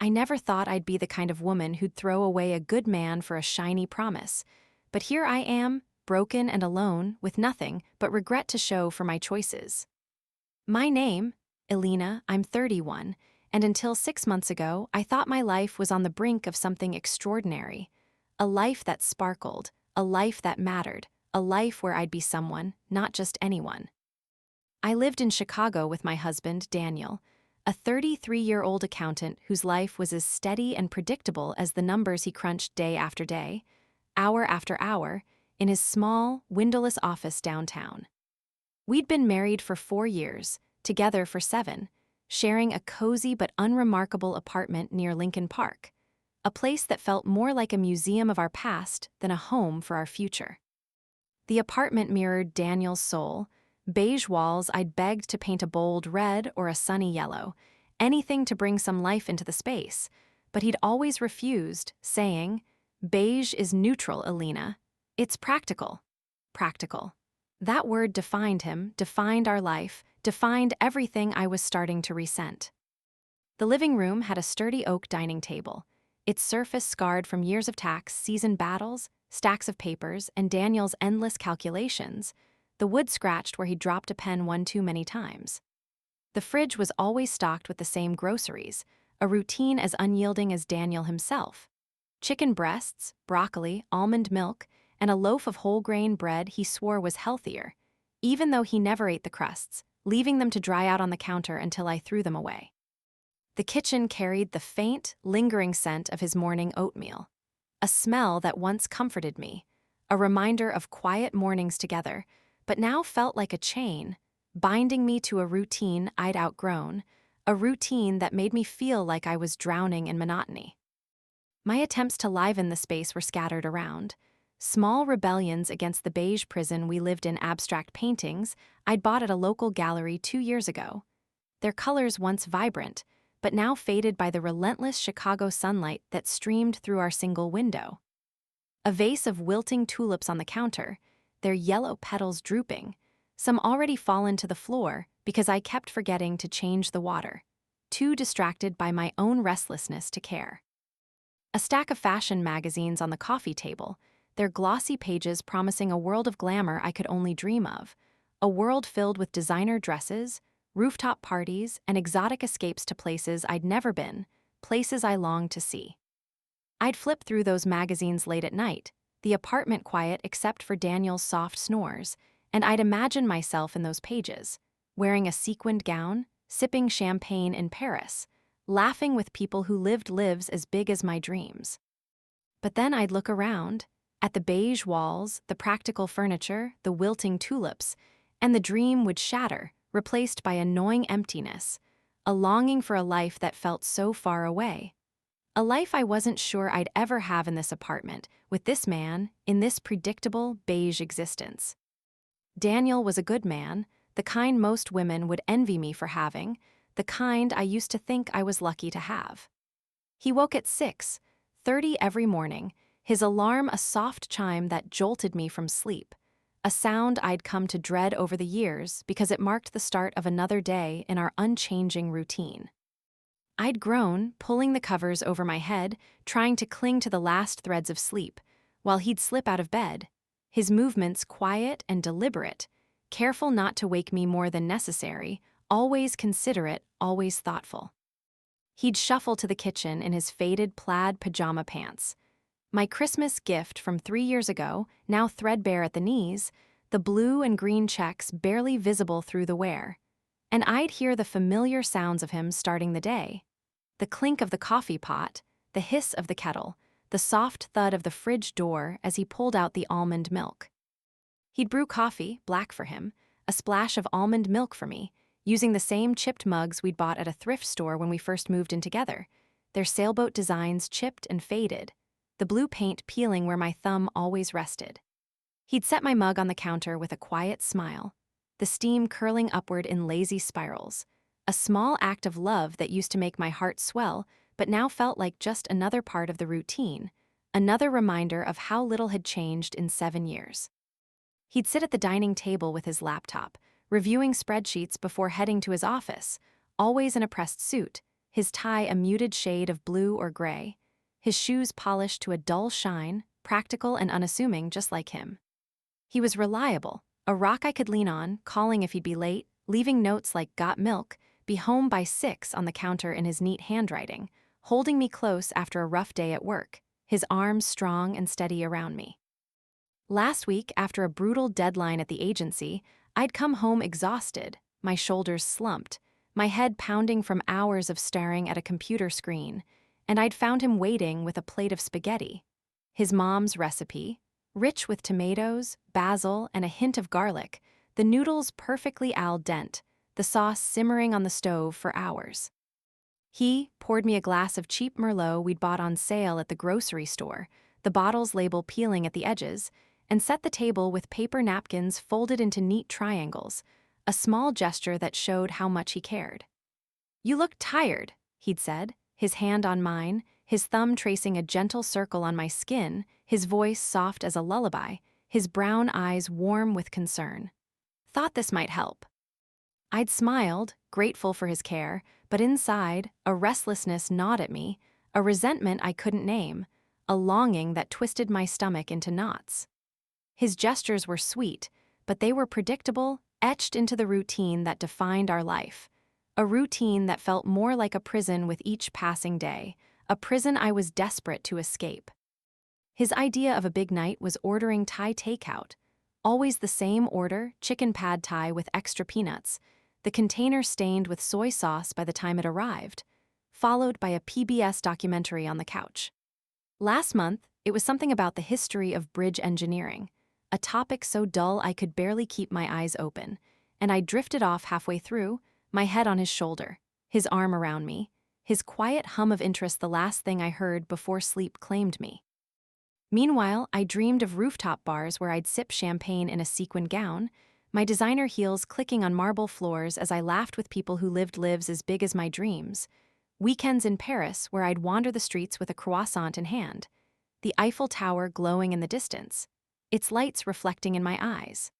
I never thought I'd be the kind of woman who'd throw away a good man for a shiny promise. But here I am, broken and alone, with nothing but regret to show for my choices. My name, Elena, I'm 31, and until 6 months ago, I thought my life was on the brink of something extraordinary. A life that sparkled, a life that mattered, a life where I'd be someone, not just anyone. I lived in Chicago with my husband, Daniel, a 33-year-old accountant whose life was as steady and predictable as the numbers he crunched day after day, hour after hour, in his small, windowless office downtown. We'd been married for 4 years, together for 7, sharing a cozy but unremarkable apartment near Lincoln Park, a place that felt more like a museum of our past than a home for our future. The apartment mirrored Daniel's soul, beige walls I'd begged to paint a bold red or a sunny yellow, anything to bring some life into the space, but he'd always refused, saying, "Beige is neutral, Elena. It's practical." Practical. That word defined him, defined our life, defined everything I was starting to resent. The living room had a sturdy oak dining table, its surface scarred from years of tax, seasoned battles, stacks of papers, and Daniel's endless calculations, the wood scratched where he dropped a pen one too many times. The fridge was always stocked with the same groceries, a routine as unyielding as Daniel himself. Chicken breasts, broccoli, almond milk, and a loaf of whole grain bread he swore was healthier, even though he never ate the crusts, leaving them to dry out on the counter until I threw them away. The kitchen carried the faint, lingering scent of his morning oatmeal, a smell that once comforted me, a reminder of quiet mornings together, but now felt like a chain, binding me to a routine I'd outgrown, a routine that made me feel like I was drowning in monotony. My attempts to liven the space were scattered around. Small rebellions against the beige prison we lived in, abstract paintings I'd bought at a local gallery 2 years ago. Their colors once vibrant, but now faded by the relentless Chicago sunlight that streamed through our single window. A vase of wilting tulips on the counter, their yellow petals drooping, some already fallen to the floor because I kept forgetting to change the water, too distracted by my own restlessness to care. A stack of fashion magazines on the coffee table, their glossy pages promising a world of glamour I could only dream of, a world filled with designer dresses, rooftop parties, and exotic escapes to places I'd never been, places I longed to see. I'd flip through those magazines late at night, the apartment quiet except for Daniel's soft snores, and I'd imagine myself in those pages, wearing a sequined gown, sipping champagne in Paris, laughing with people who lived lives as big as my dreams. But then I'd look around, at the beige walls, the practical furniture, the wilting tulips, and the dream would shatter, replaced by a gnawing emptiness, a longing for a life that felt so far away. A life I wasn't sure I'd ever have in this apartment, with this man, in this predictable, beige existence. Daniel was a good man, the kind most women would envy me for having, the kind I used to think I was lucky to have. He woke at 6:30 every morning, his alarm a soft chime that jolted me from sleep, a sound I'd come to dread over the years because it marked the start of another day in our unchanging routine. I'd grown, pulling the covers over my head, trying to cling to the last threads of sleep, while he'd slip out of bed, his movements quiet and deliberate, careful not to wake me more than necessary, always considerate, always thoughtful. He'd shuffle to the kitchen in his faded plaid pajama pants. My Christmas gift from 3 years ago, now threadbare at the knees, the blue and green checks barely visible through the wear. And I'd hear the familiar sounds of him starting the day. The clink of the coffee pot, the hiss of the kettle, the soft thud of the fridge door as he pulled out the almond milk. He'd brew coffee, black for him, a splash of almond milk for me, using the same chipped mugs we'd bought at a thrift store when we first moved in together, their sailboat designs chipped and faded, the blue paint peeling where my thumb always rested. He'd set my mug on the counter with a quiet smile, the steam curling upward in lazy spirals, a small act of love that used to make my heart swell but now felt like just another part of the routine, another reminder of how little had changed in 7 years. He'd sit at the dining table with his laptop, reviewing spreadsheets before heading to his office, always in a pressed suit, his tie a muted shade of blue or gray, his shoes polished to a dull shine, practical and unassuming just like him. He was reliable, a rock I could lean on, calling if he'd be late, leaving notes like "got milk," be home by 6 on the counter in his neat handwriting, holding me close after a rough day at work, his arms strong and steady around me. Last week, after a brutal deadline at the agency, I'd come home exhausted, my shoulders slumped, my head pounding from hours of staring at a computer screen, and I'd found him waiting with a plate of spaghetti. His mom's recipe, rich with tomatoes, basil, and a hint of garlic, the noodles perfectly al dente, the sauce simmering on the stove for hours. He poured me a glass of cheap Merlot we'd bought on sale at the grocery store, the bottle's label peeling at the edges, and set the table with paper napkins folded into neat triangles, a small gesture that showed how much he cared. "You look tired," he'd said, his hand on mine, his thumb tracing a gentle circle on my skin, his voice soft as a lullaby, his brown eyes warm with concern. Thought this might help. I'd smiled, grateful for his care, but inside, a restlessness gnawed at me, a resentment I couldn't name, a longing that twisted my stomach into knots. His gestures were sweet, but they were predictable, etched into the routine that defined our life. A routine that felt more like a prison with each passing day, a prison I was desperate to escape. His idea of a big night was ordering Thai takeout. Always the same order, chicken pad Thai with extra peanuts, the container stained with soy sauce by the time it arrived, followed by a PBS documentary on the couch. Last month, it was something about the history of bridge engineering, a topic so dull I could barely keep my eyes open, and I drifted off halfway through, my head on his shoulder, his arm around me, his quiet hum of interest the last thing I heard before sleep claimed me. Meanwhile, I dreamed of rooftop bars where I'd sip champagne in a sequin gown, my designer heels clicking on marble floors as I laughed with people who lived lives as big as my dreams, weekends in Paris where I'd wander the streets with a croissant in hand, the Eiffel Tower glowing in the distance, its lights reflecting in my eyes.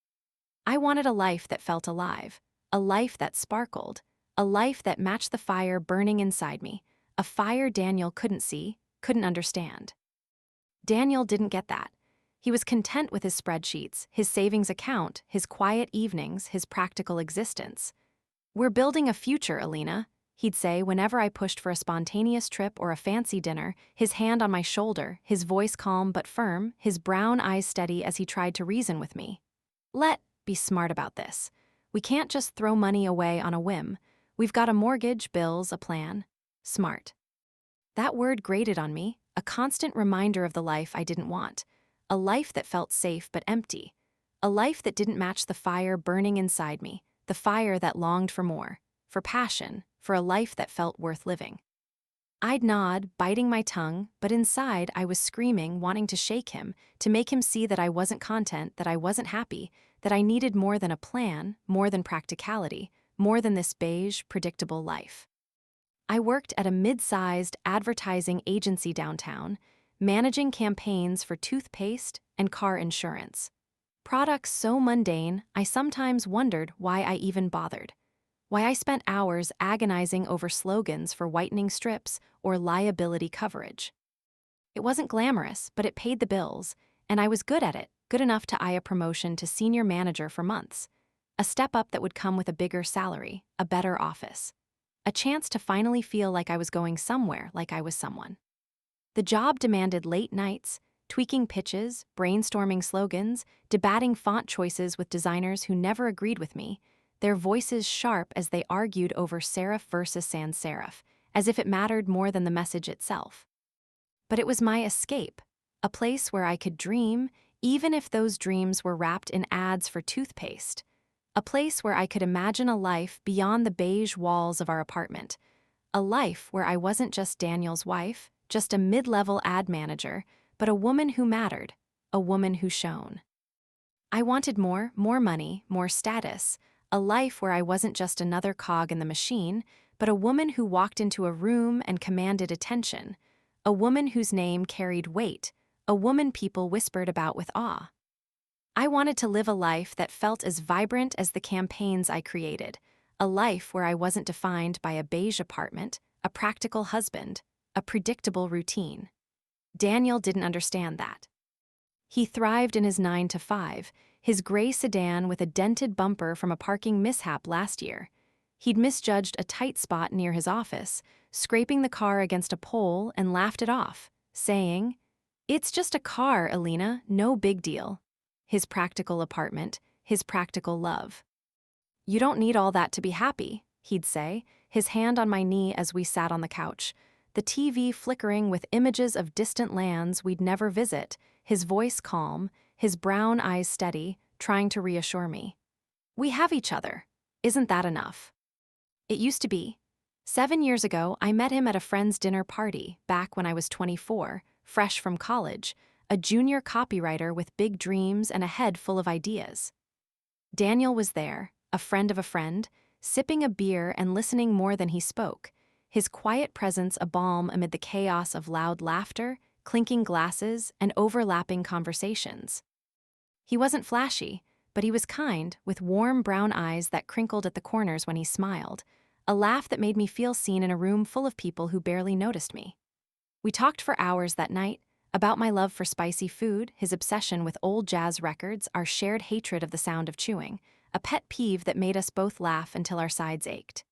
I wanted a life that felt alive, a life that sparkled, a life that matched the fire burning inside me, a fire Daniel couldn't see, couldn't understand. Daniel didn't get that. He was content with his spreadsheets, his savings account, his quiet evenings, his practical existence. "We're building a future, Alina," he'd say whenever I pushed for a spontaneous trip or a fancy dinner, his hand on my shoulder, his voice calm but firm, his brown eyes steady as he tried to reason with me. Be smart about this. We can't just throw money away on a whim. We've got a mortgage, bills, a plan. Smart. That word grated on me, a constant reminder of the life I didn't want. A life that felt safe but empty. A life that didn't match the fire burning inside me, the fire that longed for more, for passion, for a life that felt worth living. I'd nod, biting my tongue, but inside I was screaming, wanting to shake him, to make him see that I wasn't content, that I wasn't happy, that I needed more than a plan, more than practicality, more than this beige, predictable life. I worked at a mid-sized advertising agency downtown, managing campaigns for toothpaste and car insurance. Products so mundane, I sometimes wondered why I even bothered. Why I spent hours agonizing over slogans for whitening strips or liability coverage. It wasn't glamorous, but it paid the bills, and I was good at it, good enough to eye a promotion to senior manager for months. A step up that would come with a bigger salary, a better office. A chance to finally feel like I was going somewhere, like I was someone. The job demanded late nights, tweaking pitches, brainstorming slogans, debating font choices with designers who never agreed with me, their voices sharp as they argued over serif versus sans serif, as if it mattered more than the message itself. But it was my escape, a place where I could dream, even if those dreams were wrapped in ads for toothpaste. A place where I could imagine a life beyond the beige walls of our apartment. A life where I wasn't just Daniel's wife, just a mid-level ad manager, but a woman who mattered, a woman who shone. I wanted more money, more status, a life where I wasn't just another cog in the machine, but a woman who walked into a room and commanded attention, a woman whose name carried weight, a woman people whispered about with awe. I wanted to live a life that felt as vibrant as the campaigns I created, a life where I wasn't defined by a beige apartment, a practical husband, a predictable routine. Daniel didn't understand that. He thrived in his 9 to 5, his gray sedan with a dented bumper from a parking mishap last year. He'd misjudged a tight spot near his office, scraping the car against a pole and laughed it off, saying, "It's just a car, Alina, no big deal." His practical apartment, his practical love. "You don't need all that to be happy," he'd say, his hand on my knee as we sat on the couch, the TV flickering with images of distant lands we'd never visit, his voice calm, his brown eyes steady, trying to reassure me. "We have each other. Isn't that enough?" It used to be. 7 years ago, I met him at a friend's dinner party, back when I was 24, fresh from college, a junior copywriter with big dreams and a head full of ideas. Daniel was there, a friend of a friend, sipping a beer and listening more than he spoke, his quiet presence a balm amid the chaos of loud laughter, clinking glasses, and overlapping conversations. He wasn't flashy, but he was kind, with warm brown eyes that crinkled at the corners when he smiled, a laugh that made me feel seen in a room full of people who barely noticed me. We talked for hours that night, about my love for spicy food, his obsession with old jazz records, our shared hatred of the sound of chewing, a pet peeve that made us both laugh until our sides ached.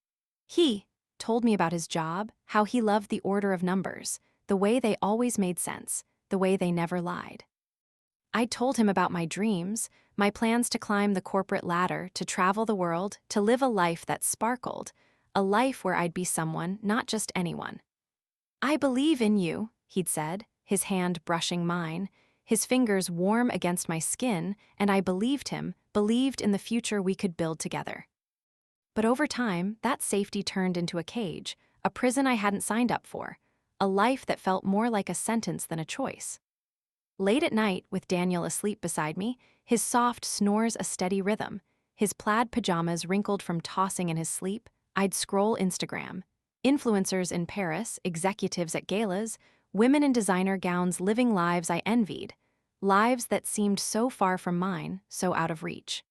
He told me about his job, how he loved the order of numbers, the way they always made sense, the way they never lied. I told him about my dreams, my plans to climb the corporate ladder, to travel the world, to live a life that sparkled, a life where I'd be someone, not just anyone. "I believe in you," he'd said, his hand brushing mine, his fingers warm against my skin, and I believed him, believed in the future we could build together. But over time, that safety turned into a cage, a prison I hadn't signed up for, a life that felt more like a sentence than a choice. Late at night, with Daniel asleep beside me, his soft snores a steady rhythm, his plaid pajamas wrinkled from tossing in his sleep, I'd scroll Instagram. Influencers in Paris, executives at galas, women in designer gowns living lives I envied, lives that seemed so far from mine, so out of reach.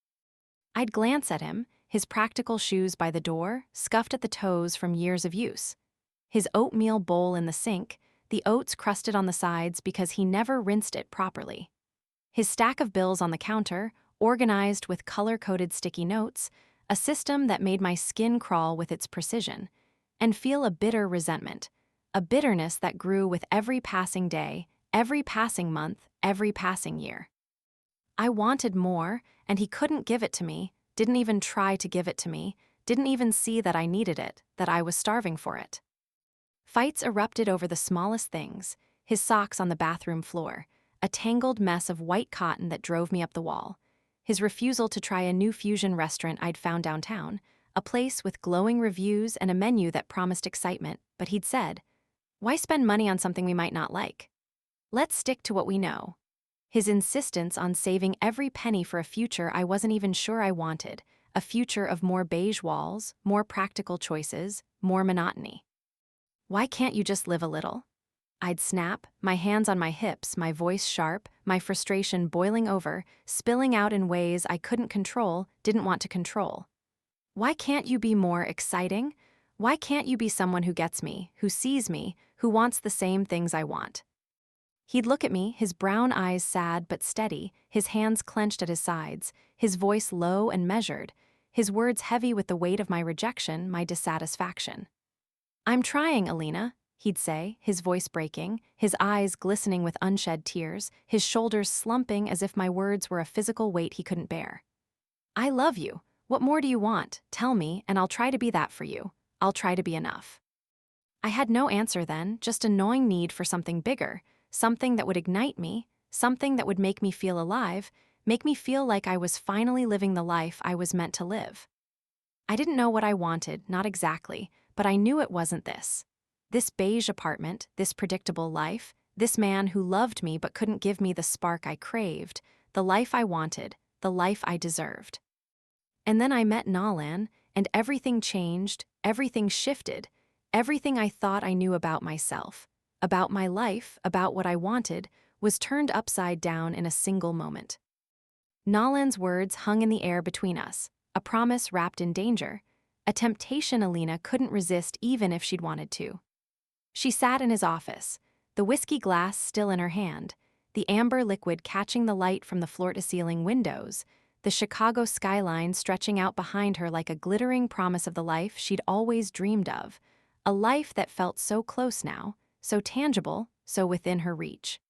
I'd glance at him, his practical shoes by the door, scuffed at the toes from years of use. His oatmeal bowl in the sink, the oats crusted on the sides because he never rinsed it properly. His stack of bills on the counter, organized with color-coded sticky notes, a system that made my skin crawl with its precision, and feel a bitter resentment, a bitterness that grew with every passing day, every passing month, every passing year. I wanted more, and he couldn't give it to me, didn't even try to give it to me, didn't even see that I needed it, that I was starving for it. Fights erupted over the smallest things, his socks on the bathroom floor, a tangled mess of white cotton that drove me up the wall, his refusal to try a new fusion restaurant I'd found downtown, a place with glowing reviews and a menu that promised excitement, but he'd said, "Why spend money on something we might not like? Let's stick to what we know." His insistence on saving every penny for a future I wasn't even sure I wanted, a future of more beige walls, more practical choices, more monotony. "Why can't you just live a little?" I'd snap, my hands on my hips, my voice sharp, my frustration boiling over, spilling out in ways I couldn't control, didn't want to control. "Why can't you be more exciting? Why can't you be someone who gets me, who sees me, who wants the same things I want?" He'd look at me, his brown eyes sad but steady, his hands clenched at his sides, his voice low and measured, his words heavy with the weight of my rejection, my dissatisfaction. "I'm trying, Alina," he'd say, his voice breaking, his eyes glistening with unshed tears, his shoulders slumping as if my words were a physical weight he couldn't bear. "I love you. What more do you want? Tell me, and I'll try to be that for you. I'll try to be enough." I had no answer then, just a gnawing need for something bigger, something that would ignite me, something that would make me feel alive, make me feel like I was finally living the life I was meant to live. I didn't know what I wanted, not exactly, but I knew it wasn't this. This beige apartment, this predictable life, this man who loved me but couldn't give me the spark I craved, the life I wanted, the life I deserved. And then I met Nalan, and everything changed, everything shifted, everything I thought I knew about myself, about my life, about what I wanted, was turned upside down in a single moment. Nalan's words hung in the air between us, a promise wrapped in danger, a temptation Alina couldn't resist even if she'd wanted to. She sat in his office, the whiskey glass still in her hand, the amber liquid catching the light from the floor-to-ceiling windows, the Chicago skyline stretching out behind her like a glittering promise of the life she'd always dreamed of, a life that felt so close now, so tangible, so within her reach.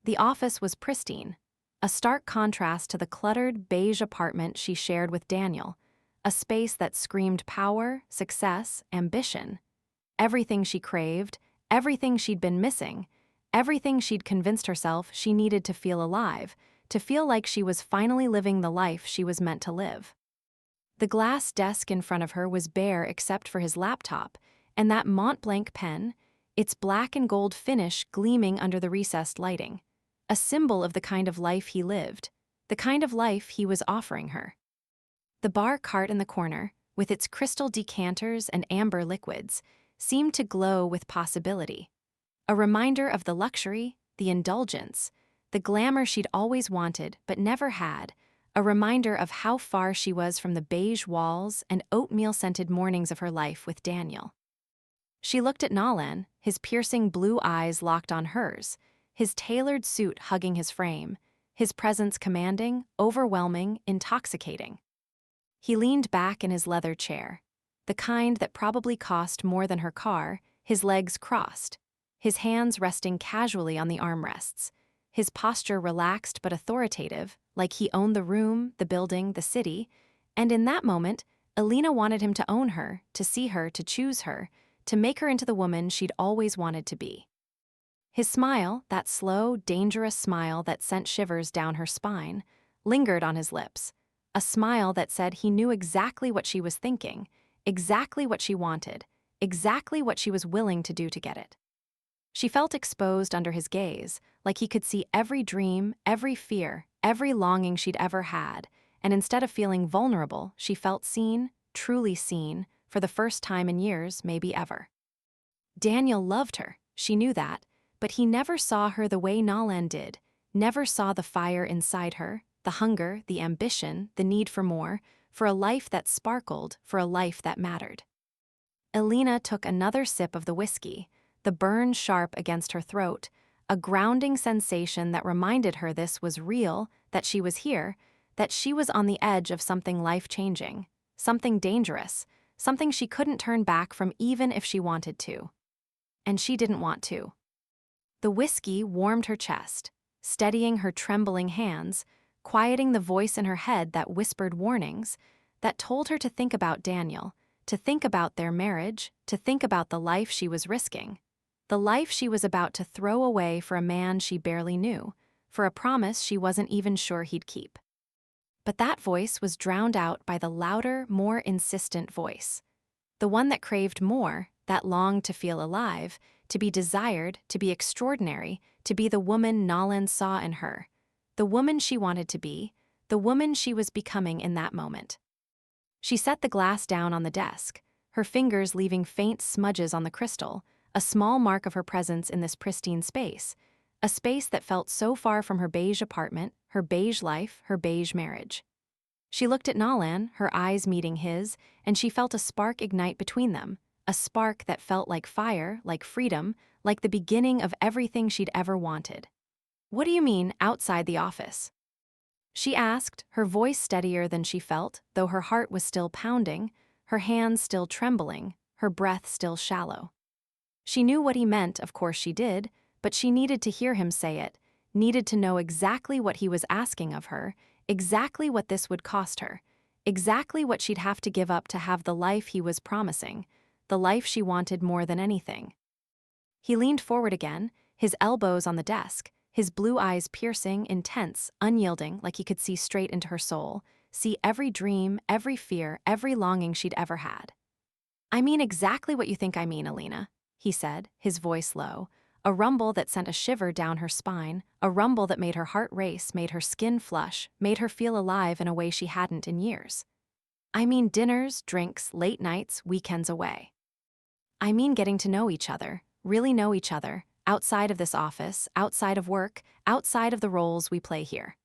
The office was pristine, a stark contrast to the cluttered, beige apartment she shared with Daniel, a space that screamed power, success, ambition. Everything she craved, everything she'd been missing, everything she'd convinced herself she needed to feel alive, to feel like she was finally living the life she was meant to live. The glass desk in front of her was bare except for his laptop, and that Mont Blanc pen, its black and gold finish gleaming under the recessed lighting, a symbol of the kind of life he lived, the kind of life he was offering her. The bar cart in the corner, with its crystal decanters and amber liquids, seemed to glow with possibility. A reminder of the luxury, the indulgence, the glamour she'd always wanted but never had, a reminder of how far she was from the beige walls and oatmeal-scented mornings of her life with Daniel. She looked at Nalan, his piercing blue eyes locked on hers, his tailored suit hugging his frame, his presence commanding, overwhelming, intoxicating. He leaned back in his leather chair, the kind that probably cost more than her car, his legs crossed, his hands resting casually on the armrests, his posture relaxed but authoritative, like he owned the room, the building, the city, and in that moment, Alina wanted him to own her, to see her, to choose her, to make her into the woman she'd always wanted to be. His smile, that slow, dangerous smile that sent shivers down her spine, lingered on his lips, a smile that said he knew exactly what she was thinking, exactly what she wanted, exactly what she was willing to do to get it. She felt exposed under his gaze, like he could see every dream, every fear, every longing she'd ever had, and instead of feeling vulnerable, she felt seen, truly seen, for the first time in years, maybe ever. Daniel loved her, she knew that, but he never saw her the way Nalan did, never saw the fire inside her, the hunger, the ambition, the need for more, for a life that sparkled, for a life that mattered. Alina took another sip of the whiskey, the burn sharp against her throat, a grounding sensation that reminded her this was real, that she was here, that she was on the edge of something life-changing, something dangerous, something she couldn't turn back from even if she wanted to. And she didn't want to. The whiskey warmed her chest, steadying her trembling hands, quieting the voice in her head that whispered warnings, that told her to think about Daniel, to think about their marriage, to think about the life she was risking, the life she was about to throw away for a man she barely knew, for a promise she wasn't even sure he'd keep. But that voice was drowned out by the louder, more insistent voice, the one that craved more, that longed to feel alive, to be desired, to be extraordinary, to be the woman Nalan saw in her, the woman she wanted to be, the woman she was becoming in that moment. She set the glass down on the desk, her fingers leaving faint smudges on the crystal, a small mark of her presence in this pristine space, a space that felt so far from her beige apartment, her beige life, her beige marriage. She looked at Nalan, her eyes meeting his, and she felt a spark ignite between them, a spark that felt like fire, like freedom, like the beginning of everything she'd ever wanted. "What do you mean, outside the office?" she asked, her voice steadier than she felt, though her heart was still pounding, her hands still trembling, her breath still shallow. She knew what he meant, of course she did, but she needed to hear him say it, needed to know exactly what he was asking of her, exactly what this would cost her, exactly what she'd have to give up to have the life he was promising, the life she wanted more than anything. He leaned forward again, his elbows on the desk, his blue eyes piercing, intense, unyielding, like he could see straight into her soul, see every dream, every fear, every longing she'd ever had. "I mean exactly what you think I mean, Alina," he said, his voice low, a rumble that sent a shiver down her spine, a rumble that made her heart race, made her skin flush, made her feel alive in a way she hadn't in years. "I mean dinners, drinks, late nights, weekends away. I mean getting to know each other, really know each other, outside of this office, outside of work, outside of the roles we play here.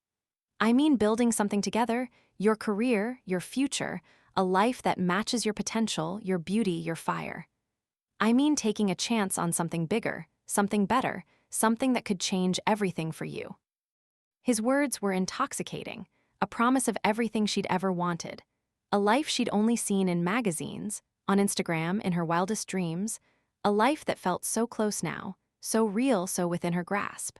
I mean building something together, your career, your future, a life that matches your potential, your beauty, your fire. I mean taking a chance on something bigger, something better, something that could change everything for you. His words were intoxicating, a promise of everything she'd ever wanted, a life she'd only seen in magazines, on Instagram, in her wildest dreams, a life that felt so close now, so real, so within her grasp.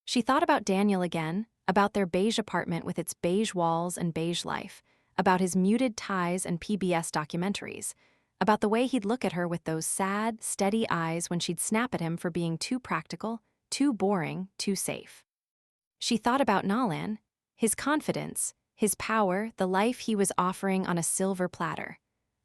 She thought about Daniel again, about their beige apartment with its beige walls and beige life, about his muted ties and PBS documentaries, about the way he'd look at her with those sad, steady eyes when she'd snap at him for being too practical, too boring, too safe. She thought about Nalan, his confidence, his power, the life he was offering on a silver platter.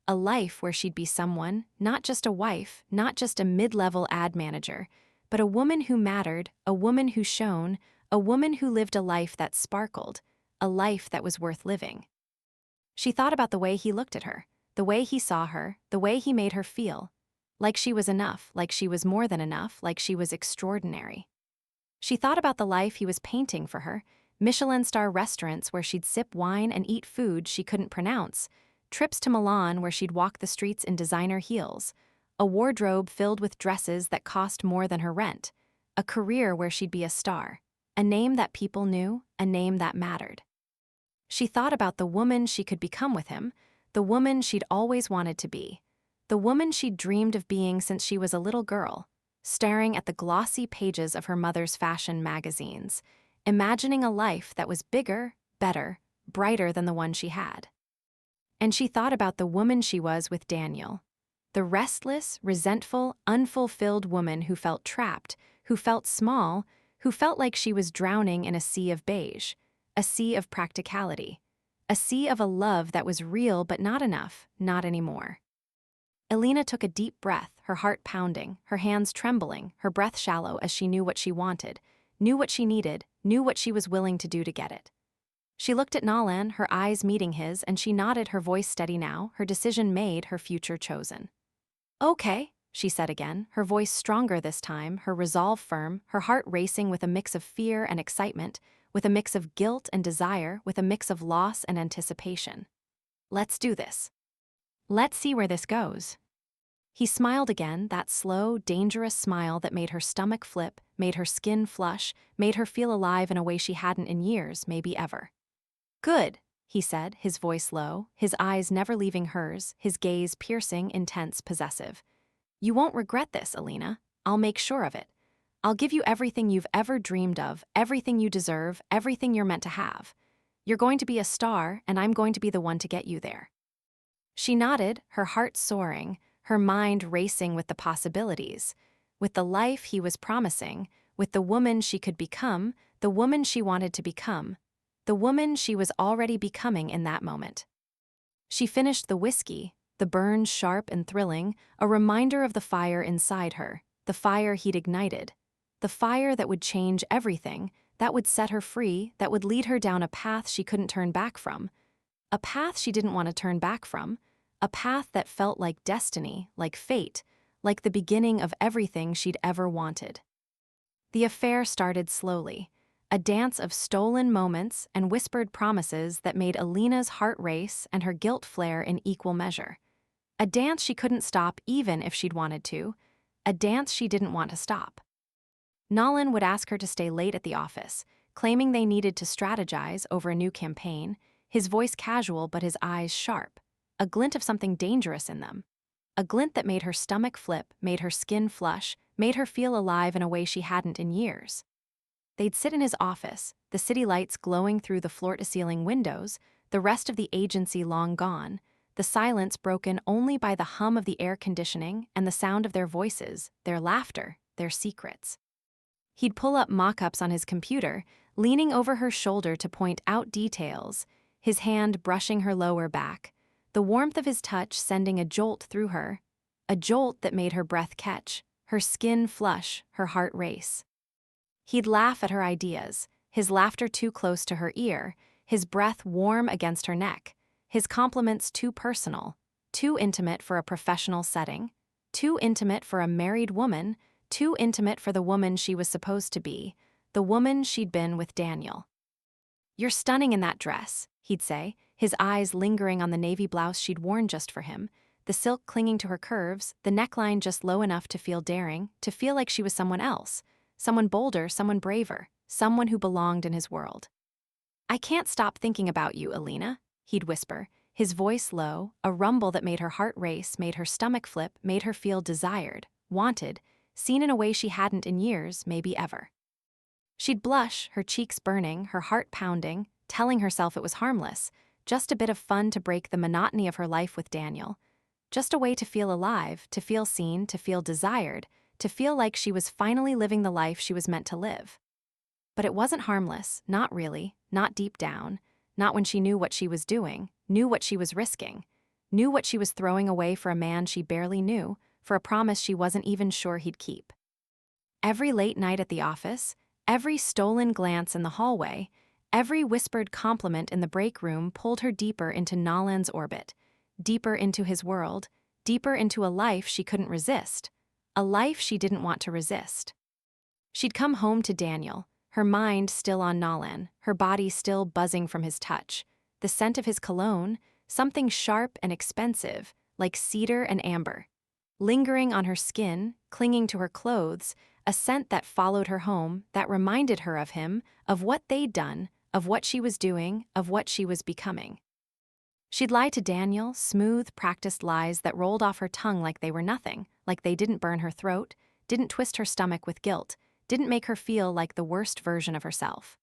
A life where she'd be someone, not just a wife, not just a mid-level ad manager, but a woman who mattered, a woman who shone, a woman who lived a life that sparkled, a life that was worth living. She thought about the way he looked at her, the way he saw her, the way he made her feel, like she was enough, like she was more than enough, like she was extraordinary. She thought about the life he was painting for her, Michelin-star restaurants where she'd sip wine and eat food she couldn't pronounce, trips to Milan where she'd walk the streets in designer heels, a wardrobe filled with dresses that cost more than her rent, a career where she'd be a star, a name that people knew, a name that mattered. She thought about the woman she could become with him, the woman she'd always wanted to be, the woman she'd dreamed of being since she was a little girl, staring at the glossy pages of her mother's fashion magazines, imagining a life that was bigger, better, brighter than the one she had. And she thought about the woman she was with Daniel, the restless, resentful, unfulfilled woman who felt trapped, who felt small, who felt like she was drowning in a sea of beige, a sea of practicality, a sea of a love that was real but not enough, not anymore. Alina took a deep breath, her heart pounding, her hands trembling, her breath shallow as she knew what she wanted, knew what she needed, knew what she was willing to do to get it. She looked at Nalan, her eyes meeting his, and she nodded, her voice steady now, her decision made, her future chosen. "Okay," she said again, her voice stronger this time, her resolve firm, her heart racing with a mix of fear and excitement, with a mix of guilt and desire, with a mix of loss and anticipation. "Let's do this. Let's see where this goes." He smiled again, that slow, dangerous smile that made her stomach flip, made her skin flush, made her feel alive in a way she hadn't in years, maybe ever. "Good," he said, his voice low, his eyes never leaving hers, his gaze piercing, intense, possessive. "You won't regret this, Alina. I'll make sure of it. I'll give you everything you've ever dreamed of, everything you deserve, everything you're meant to have. You're going to be a star, and I'm going to be the one to get you there." She nodded, her heart soaring, her mind racing with the possibilities, with the life he was promising, with the woman she could become, the woman she wanted to become, the woman she was already becoming in that moment. She finished the whiskey, the burn sharp and thrilling, a reminder of the fire inside her, the fire he'd ignited, the fire that would change everything, that would set her free, that would lead her down a path she couldn't turn back from, a path she didn't want to turn back from, a path that felt like destiny, like fate, like the beginning of everything she'd ever wanted. The affair started slowly, a dance of stolen moments and whispered promises that made Alina's heart race and her guilt flare in equal measure. A dance she couldn't stop even if she'd wanted to, a dance she didn't want to stop. Nalan would ask her to stay late at the office, claiming they needed to strategize over a new campaign, his voice casual but his eyes sharp, a glint of something dangerous in them. A glint that made her stomach flip, made her skin flush, made her feel alive in a way she hadn't in years. They'd sit in his office, the city lights glowing through the floor-to-ceiling windows, the rest of the agency long gone, the silence broken only by the hum of the air conditioning and the sound of their voices, their laughter, their secrets. He'd pull up mock-ups on his computer, leaning over her shoulder to point out details, his hand brushing her lower back, the warmth of his touch sending a jolt through her, a jolt that made her breath catch, her skin flush, her heart race. He'd laugh at her ideas, his laughter too close to her ear, his breath warm against her neck, his compliments too personal, too intimate for a professional setting, too intimate for a married woman, too intimate for the woman she was supposed to be, the woman she'd been with Daniel. "You're stunning in that dress," he'd say, his eyes lingering on the navy blouse she'd worn just for him, the silk clinging to her curves, the neckline just low enough to feel daring, to feel like she was someone else, someone bolder, someone braver, someone who belonged in his world. "I can't stop thinking about you, Alina," he'd whisper, his voice low, a rumble that made her heart race, made her stomach flip, made her feel desired, wanted, seen in a way she hadn't in years, maybe ever. She'd blush, her cheeks burning, her heart pounding, telling herself it was harmless, just a bit of fun to break the monotony of her life with Daniel. Just a way to feel alive, to feel seen, to feel desired, to feel like she was finally living the life she was meant to live. But it wasn't harmless, not really, not deep down, not when she knew what she was doing, knew what she was risking, knew what she was throwing away for a man she barely knew, for a promise she wasn't even sure he'd keep. Every late night at the office, every stolen glance in the hallway, every whispered compliment in the break room pulled her deeper into Nolan's orbit, deeper into his world, deeper into a life she couldn't resist, a life she didn't want to resist. She'd come home to Daniel, her mind still on Nolan, her body still buzzing from his touch, the scent of his cologne, something sharp and expensive, like cedar and amber, lingering on her skin, clinging to her clothes, a scent that followed her home, that reminded her of him, of what they'd done, of what she was doing, of what she was becoming. She'd lie to Daniel, smooth, practiced lies that rolled off her tongue like they were nothing, like they didn't burn her throat, didn't twist her stomach with guilt, didn't make her feel like the worst version of herself.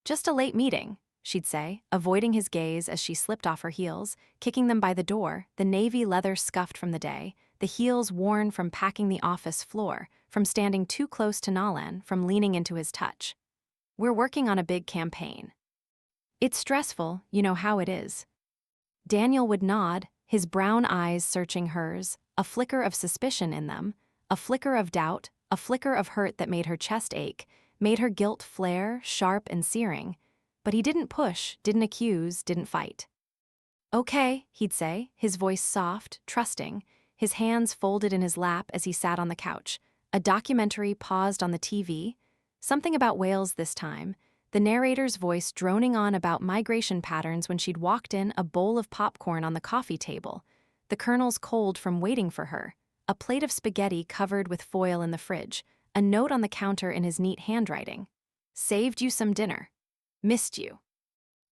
"Just a late meeting," she'd say, avoiding his gaze as she slipped off her heels, kicking them by the door, the navy leather scuffed from the day, the heels worn from packing the office floor, from standing too close to Nolan, from leaning into his touch. "We're working on a big campaign. It's stressful, you know how it is." Daniel would nod, his brown eyes searching hers, a flicker of suspicion in them, a flicker of doubt, a flicker of hurt that made her chest ache, made her guilt flare, sharp and searing. But he didn't push, didn't accuse, didn't fight. "Okay," he'd say, his voice soft, trusting, his hands folded in his lap as he sat on the couch. A documentary paused on the TV, something about whales this time, the narrator's voice droning on about migration patterns when she'd walked in, a bowl of popcorn on the coffee table, the kernels cold from waiting for her, a plate of spaghetti covered with foil in the fridge, a note on the counter in his neat handwriting. "Saved you some dinner. Missed you."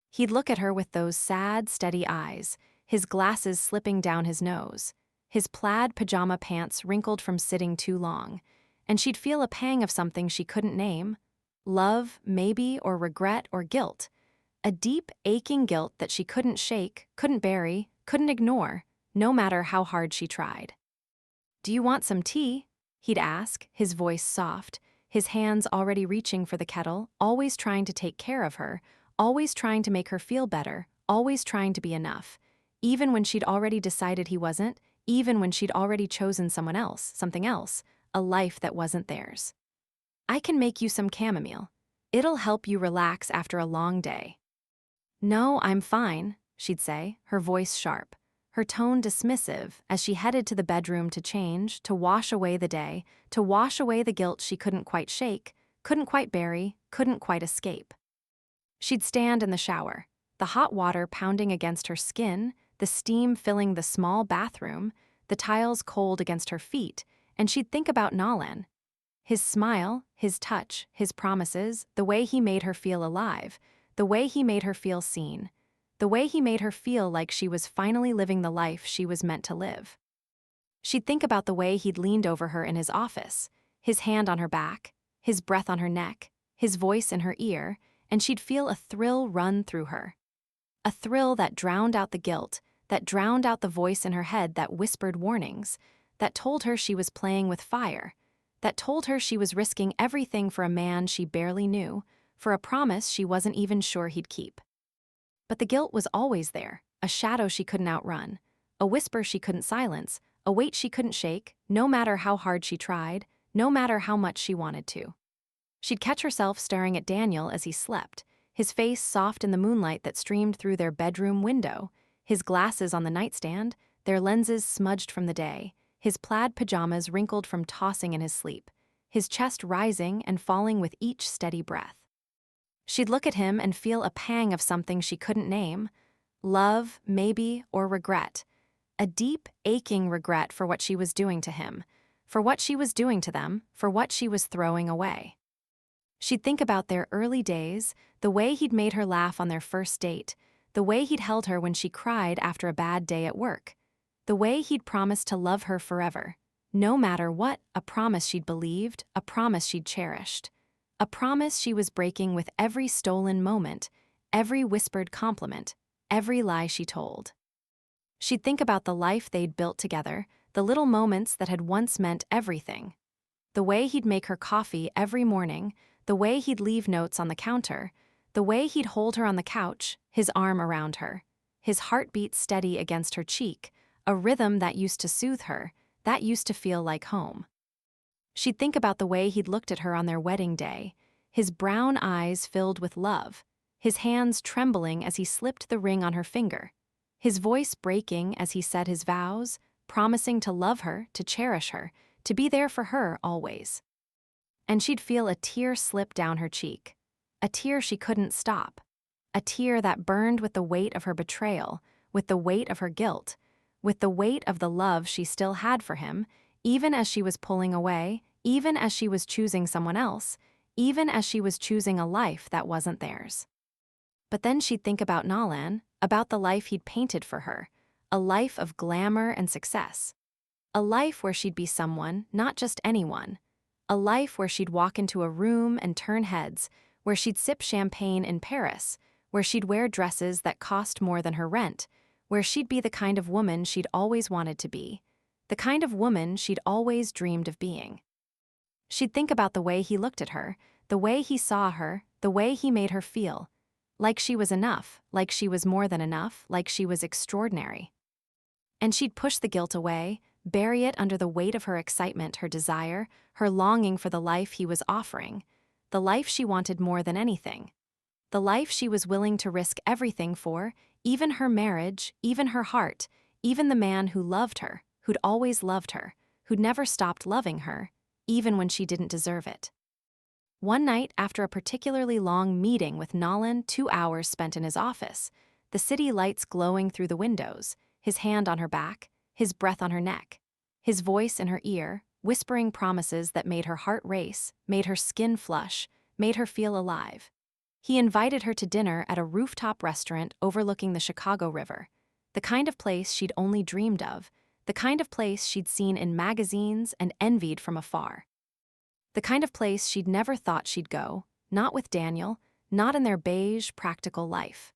He'd look at her with those sad, steady eyes, his glasses slipping down his nose, his plaid pajama pants wrinkled from sitting too long, and she'd feel a pang of something she couldn't name. Love, maybe, or regret, or guilt. A deep, aching guilt that she couldn't shake, couldn't bury, couldn't ignore, no matter how hard she tried. "Do you want some tea?" he'd ask, his voice soft, his hands already reaching for the kettle, always trying to take care of her, always trying to make her feel better, always trying to be enough, even when she'd already decided he wasn't, even when she'd already chosen someone else, something else, a life that wasn't theirs. "I can make you some chamomile. It'll help you relax after a long day." "No, I'm fine," she'd say, her voice sharp, her tone dismissive as she headed to the bedroom to change, to wash away the day, to wash away the guilt she couldn't quite shake, couldn't quite bury, couldn't quite escape. She'd stand in the shower, the hot water pounding against her skin, the steam filling the small bathroom, the tiles cold against her feet, and she'd think about Nolan. His smile, his touch, his promises, the way he made her feel alive, the way he made her feel seen, the way he made her feel like she was finally living the life she was meant to live. She'd think about the way he'd leaned over her in his office, his hand on her back, his breath on her neck, his voice in her ear, and she'd feel a thrill run through her. A thrill that drowned out the guilt, that drowned out the voice in her head that whispered warnings, that told her she was playing with fire, that told her she was risking everything for a man she barely knew, for a promise she wasn't even sure he'd keep. But the guilt was always there, a shadow she couldn't outrun, a whisper she couldn't silence, a weight she couldn't shake, no matter how hard she tried, no matter how much she wanted to. She'd catch herself staring at Daniel as he slept, his face soft in the moonlight that streamed through their bedroom window, his glasses on the nightstand, their lenses smudged from the day, his plaid pajamas wrinkled from tossing in his sleep, his chest rising and falling with each steady breath. She'd look at him and feel a pang of something she couldn't name. Love, maybe, or regret. A deep, aching regret for what she was doing to him, for what she was doing to them, for what she was throwing away. She'd think about their early days, the way he'd made her laugh on their first date, the way he'd held her when she cried after a bad day at work, the way he'd promised to love her forever. No matter what, a promise she'd believed, a promise she'd cherished. A promise she was breaking with every stolen moment, every whispered compliment, every lie she told. She'd think about the life they'd built together, the little moments that had once meant everything. The way he'd make her coffee every morning, the way he'd leave notes on the counter, the way he'd hold her on the couch, his arm around her, his heartbeat steady against her cheek, a rhythm that used to soothe her, that used to feel like home. She'd think about the way he'd looked at her on their wedding day, his brown eyes filled with love, his hands trembling as he slipped the ring on her finger, his voice breaking as he said his vows, promising to love her, to cherish her, to be there for her always. And she'd feel a tear slip down her cheek, a tear she couldn't stop, a tear that burned with the weight of her betrayal, with the weight of her guilt, with the weight of the love she still had for him, even as she was pulling away, even as she was choosing someone else, even as she was choosing a life that wasn't theirs. But then she'd think about Nalan, about the life he'd painted for her, a life of glamour and success. A life where she'd be someone, not just anyone. A life where she'd walk into a room and turn heads, where she'd sip champagne in Paris, where she'd wear dresses that cost more than her rent, where she'd be the kind of woman she'd always wanted to be, the kind of woman she'd always dreamed of being. She'd think about the way he looked at her, the way he saw her, the way he made her feel, like she was enough, like she was more than enough, like she was extraordinary. And she'd push the guilt away, bury it under the weight of her excitement, her desire, her longing for the life he was offering, the life she wanted more than anything, the life she was willing to risk everything for, even her marriage, even her heart, even the man who loved her, who'd always loved her, who'd never stopped loving her, even when she didn't deserve it. One night, after a particularly long meeting with Nalan, 2 hours spent in his office, the city lights glowing through the windows, his hand on her back, his breath on her neck, his voice in her ear, whispering promises that made her heart race, made her skin flush, made her feel alive. He invited her to dinner at a rooftop restaurant overlooking the Chicago River, the kind of place she'd only dreamed of, the kind of place she'd seen in magazines and envied from afar. The kind of place she'd never thought she'd go, not with Daniel, not in their beige, practical life.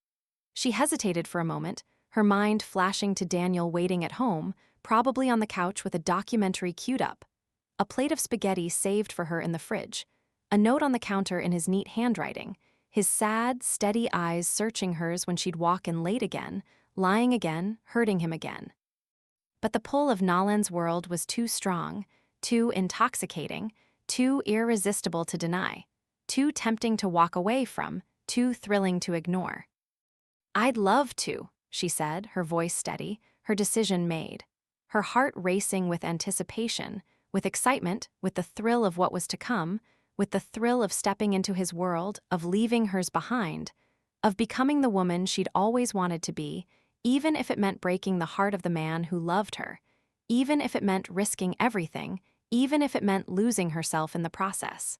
She hesitated for a moment, her mind flashing to Daniel waiting at home, probably on the couch with a documentary queued up, a plate of spaghetti saved for her in the fridge, a note on the counter in his neat handwriting, his sad, steady eyes searching hers when she'd walk in late again, lying again, hurting him again. But the pull of Nalan's world was too strong, too intoxicating, too irresistible to deny, too tempting to walk away from, too thrilling to ignore. "I'd love to," she said, her voice steady, her decision made, her heart racing with anticipation, with excitement, with the thrill of what was to come, with the thrill of stepping into his world, of leaving hers behind, of becoming the woman she'd always wanted to be, even if it meant breaking the heart of the man who loved her, even if it meant risking everything, even if it meant losing herself in the process.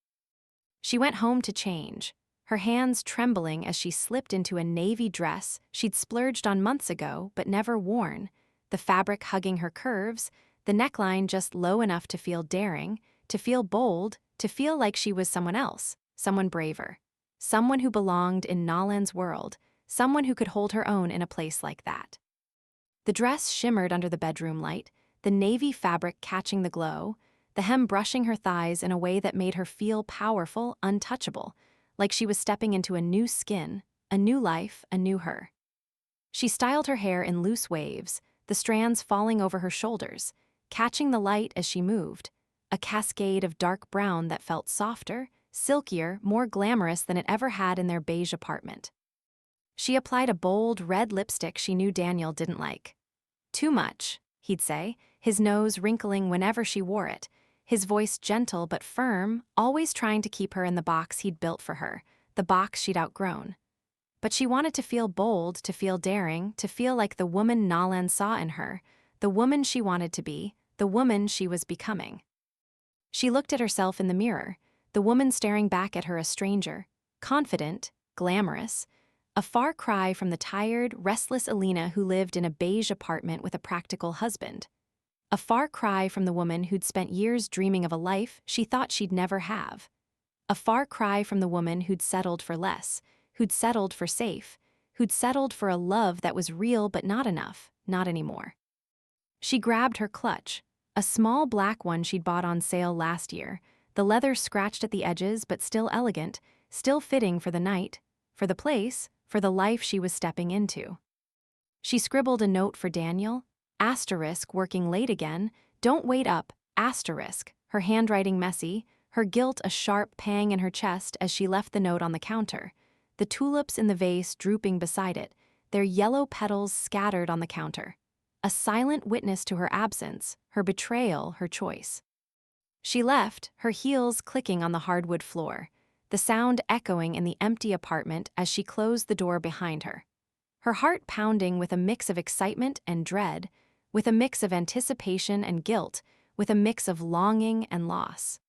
She went home to change, her hands trembling as she slipped into a navy dress she'd splurged on months ago but never worn, the fabric hugging her curves, the neckline just low enough to feel daring, to feel bold, to feel like she was someone else, someone braver, someone who belonged in Nalan's world, someone who could hold her own in a place like that. The dress shimmered under the bedroom light, the navy fabric catching the glow, the hem brushing her thighs in a way that made her feel powerful, untouchable, like she was stepping into a new skin, a new life, a new her. She styled her hair in loose waves, the strands falling over her shoulders, catching the light as she moved, a cascade of dark brown that felt softer, silkier, more glamorous than it ever had in their beige apartment. She applied a bold red lipstick she knew Daniel didn't like. "Too much," he'd say, his nose wrinkling whenever she wore it, his voice gentle but firm, always trying to keep her in the box he'd built for her, the box she'd outgrown. But she wanted to feel bold, to feel daring, to feel like the woman Nalan saw in her, the woman she wanted to be, the woman she was becoming. She looked at herself in the mirror, the woman staring back at her a stranger, confident, glamorous, a far cry from the tired, restless Alina who lived in a beige apartment with a practical husband. A far cry from the woman who'd spent years dreaming of a life she thought she'd never have. A far cry from the woman who'd settled for less, who'd settled for safe, who'd settled for a love that was real but not enough, not anymore. She grabbed her clutch, a small black one she'd bought on sale last year, the leather scratched at the edges but still elegant, still fitting for the night, for the place, for the life she was stepping into. She scribbled a note for Daniel, asterisk working late again, don't wait up, asterisk, her handwriting messy, her guilt a sharp pang in her chest as she left the note on the counter, the tulips in the vase drooping beside it, their yellow petals scattered on the counter. A silent witness to her absence, her betrayal, her choice. She left, her heels clicking on the hardwood floor, the sound echoing in the empty apartment as she closed the door behind her. Her heart pounding with a mix of excitement and dread, with a mix of anticipation and guilt, with a mix of longing and loss.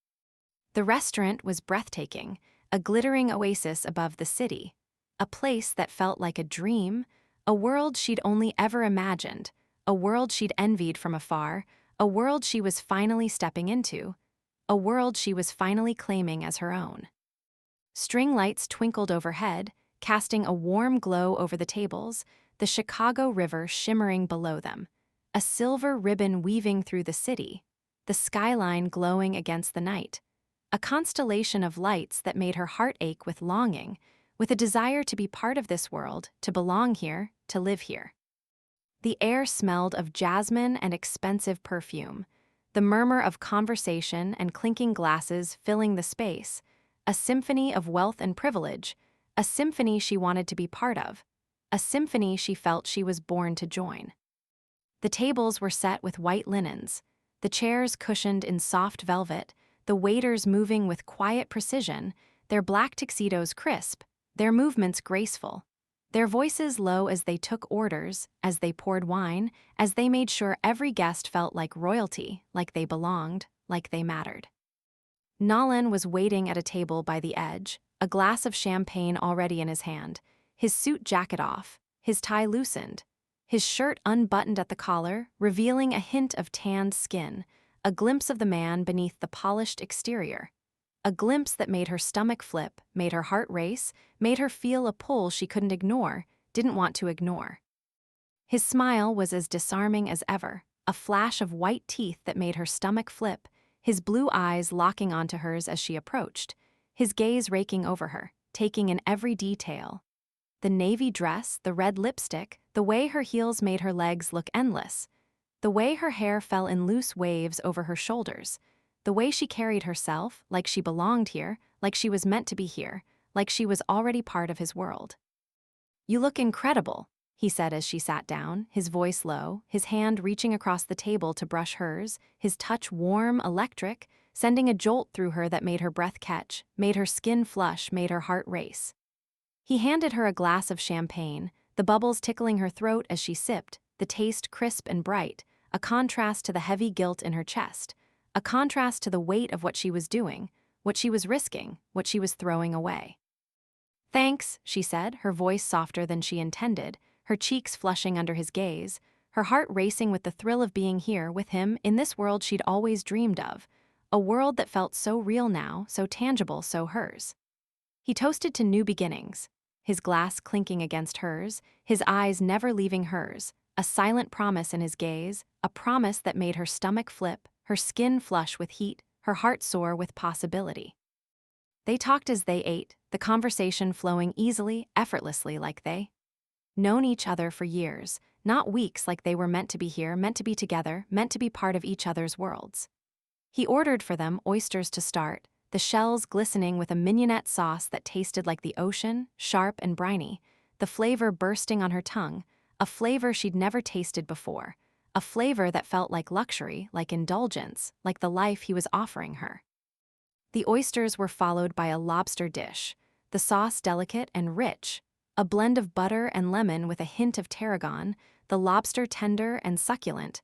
The restaurant was breathtaking, a glittering oasis above the city, a place that felt like a dream, a world she'd only ever imagined, a world she'd envied from afar, a world she was finally stepping into, a world she was finally claiming as her own. String lights twinkled overhead, casting a warm glow over the tables, the Chicago River shimmering below them, a silver ribbon weaving through the city, the skyline glowing against the night, a constellation of lights that made her heart ache with longing, with a desire to be part of this world, to belong here, to live here. The air smelled of jasmine and expensive perfume, the murmur of conversation and clinking glasses filling the space, a symphony of wealth and privilege, a symphony she wanted to be part of, a symphony she felt she was born to join. The tables were set with white linens, the chairs cushioned in soft velvet, the waiters moving with quiet precision, their black tuxedos crisp, their movements graceful, their voices low as they took orders, as they poured wine, as they made sure every guest felt like royalty, like they belonged, like they mattered. Nalan was waiting at a table by the edge, a glass of champagne already in his hand, his suit jacket off, his tie loosened, his shirt unbuttoned at the collar, revealing a hint of tanned skin, a glimpse of the man beneath the polished exterior. A glimpse that made her stomach flip, made her heart race, made her feel a pull she couldn't ignore, didn't want to ignore. His smile was as disarming as ever, a flash of white teeth that made her stomach flip, his blue eyes locking onto hers as she approached, his gaze raking over her, taking in every detail. The navy dress, the red lipstick, the way her heels made her legs look endless, the way her hair fell in loose waves over her shoulders, the way she carried herself, like she belonged here, like she was meant to be here, like she was already part of his world. "You look incredible," he said as she sat down, his voice low, his hand reaching across the table to brush hers, his touch warm, electric, sending a jolt through her that made her breath catch, made her skin flush, made her heart race. He handed her a glass of champagne, the bubbles tickling her throat as she sipped, the taste crisp and bright, a contrast to the heavy guilt in her chest, a contrast to the weight of what she was doing, what she was risking, what she was throwing away. "Thanks," she said, her voice softer than she intended, her cheeks flushing under his gaze, her heart racing with the thrill of being here with him in this world she'd always dreamed of, a world that felt so real now, so tangible, so hers. He toasted to new beginnings, his glass clinking against hers, his eyes never leaving hers, a silent promise in his gaze, a promise that made her stomach flip, her skin flush with heat, her heart soar with possibility. They talked as they ate, the conversation flowing easily, effortlessly like they known each other for years, not weeks like they were meant to be here, meant to be together, meant to be part of each other's worlds. He ordered for them oysters to start, the shells glistening with a mignonette sauce that tasted like the ocean, sharp and briny, the flavor bursting on her tongue, a flavor she'd never tasted before, a flavor that felt like luxury, like indulgence, like the life he was offering her. The oysters were followed by a lobster dish, the sauce delicate and rich, a blend of butter and lemon with a hint of tarragon, the lobster tender and succulent,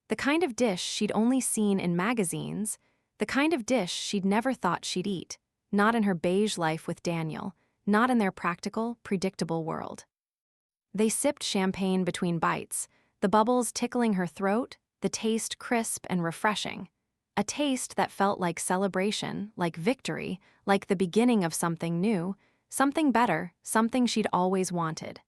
the kind of dish she'd only seen in magazines, the kind of dish she'd never thought she'd eat, not in her beige life with Daniel, not in their practical, predictable world. They sipped champagne between bites, the bubbles tickling her throat, the taste crisp and refreshing. A taste that felt like celebration, like victory, like the beginning of something new, something better, something she'd always wanted.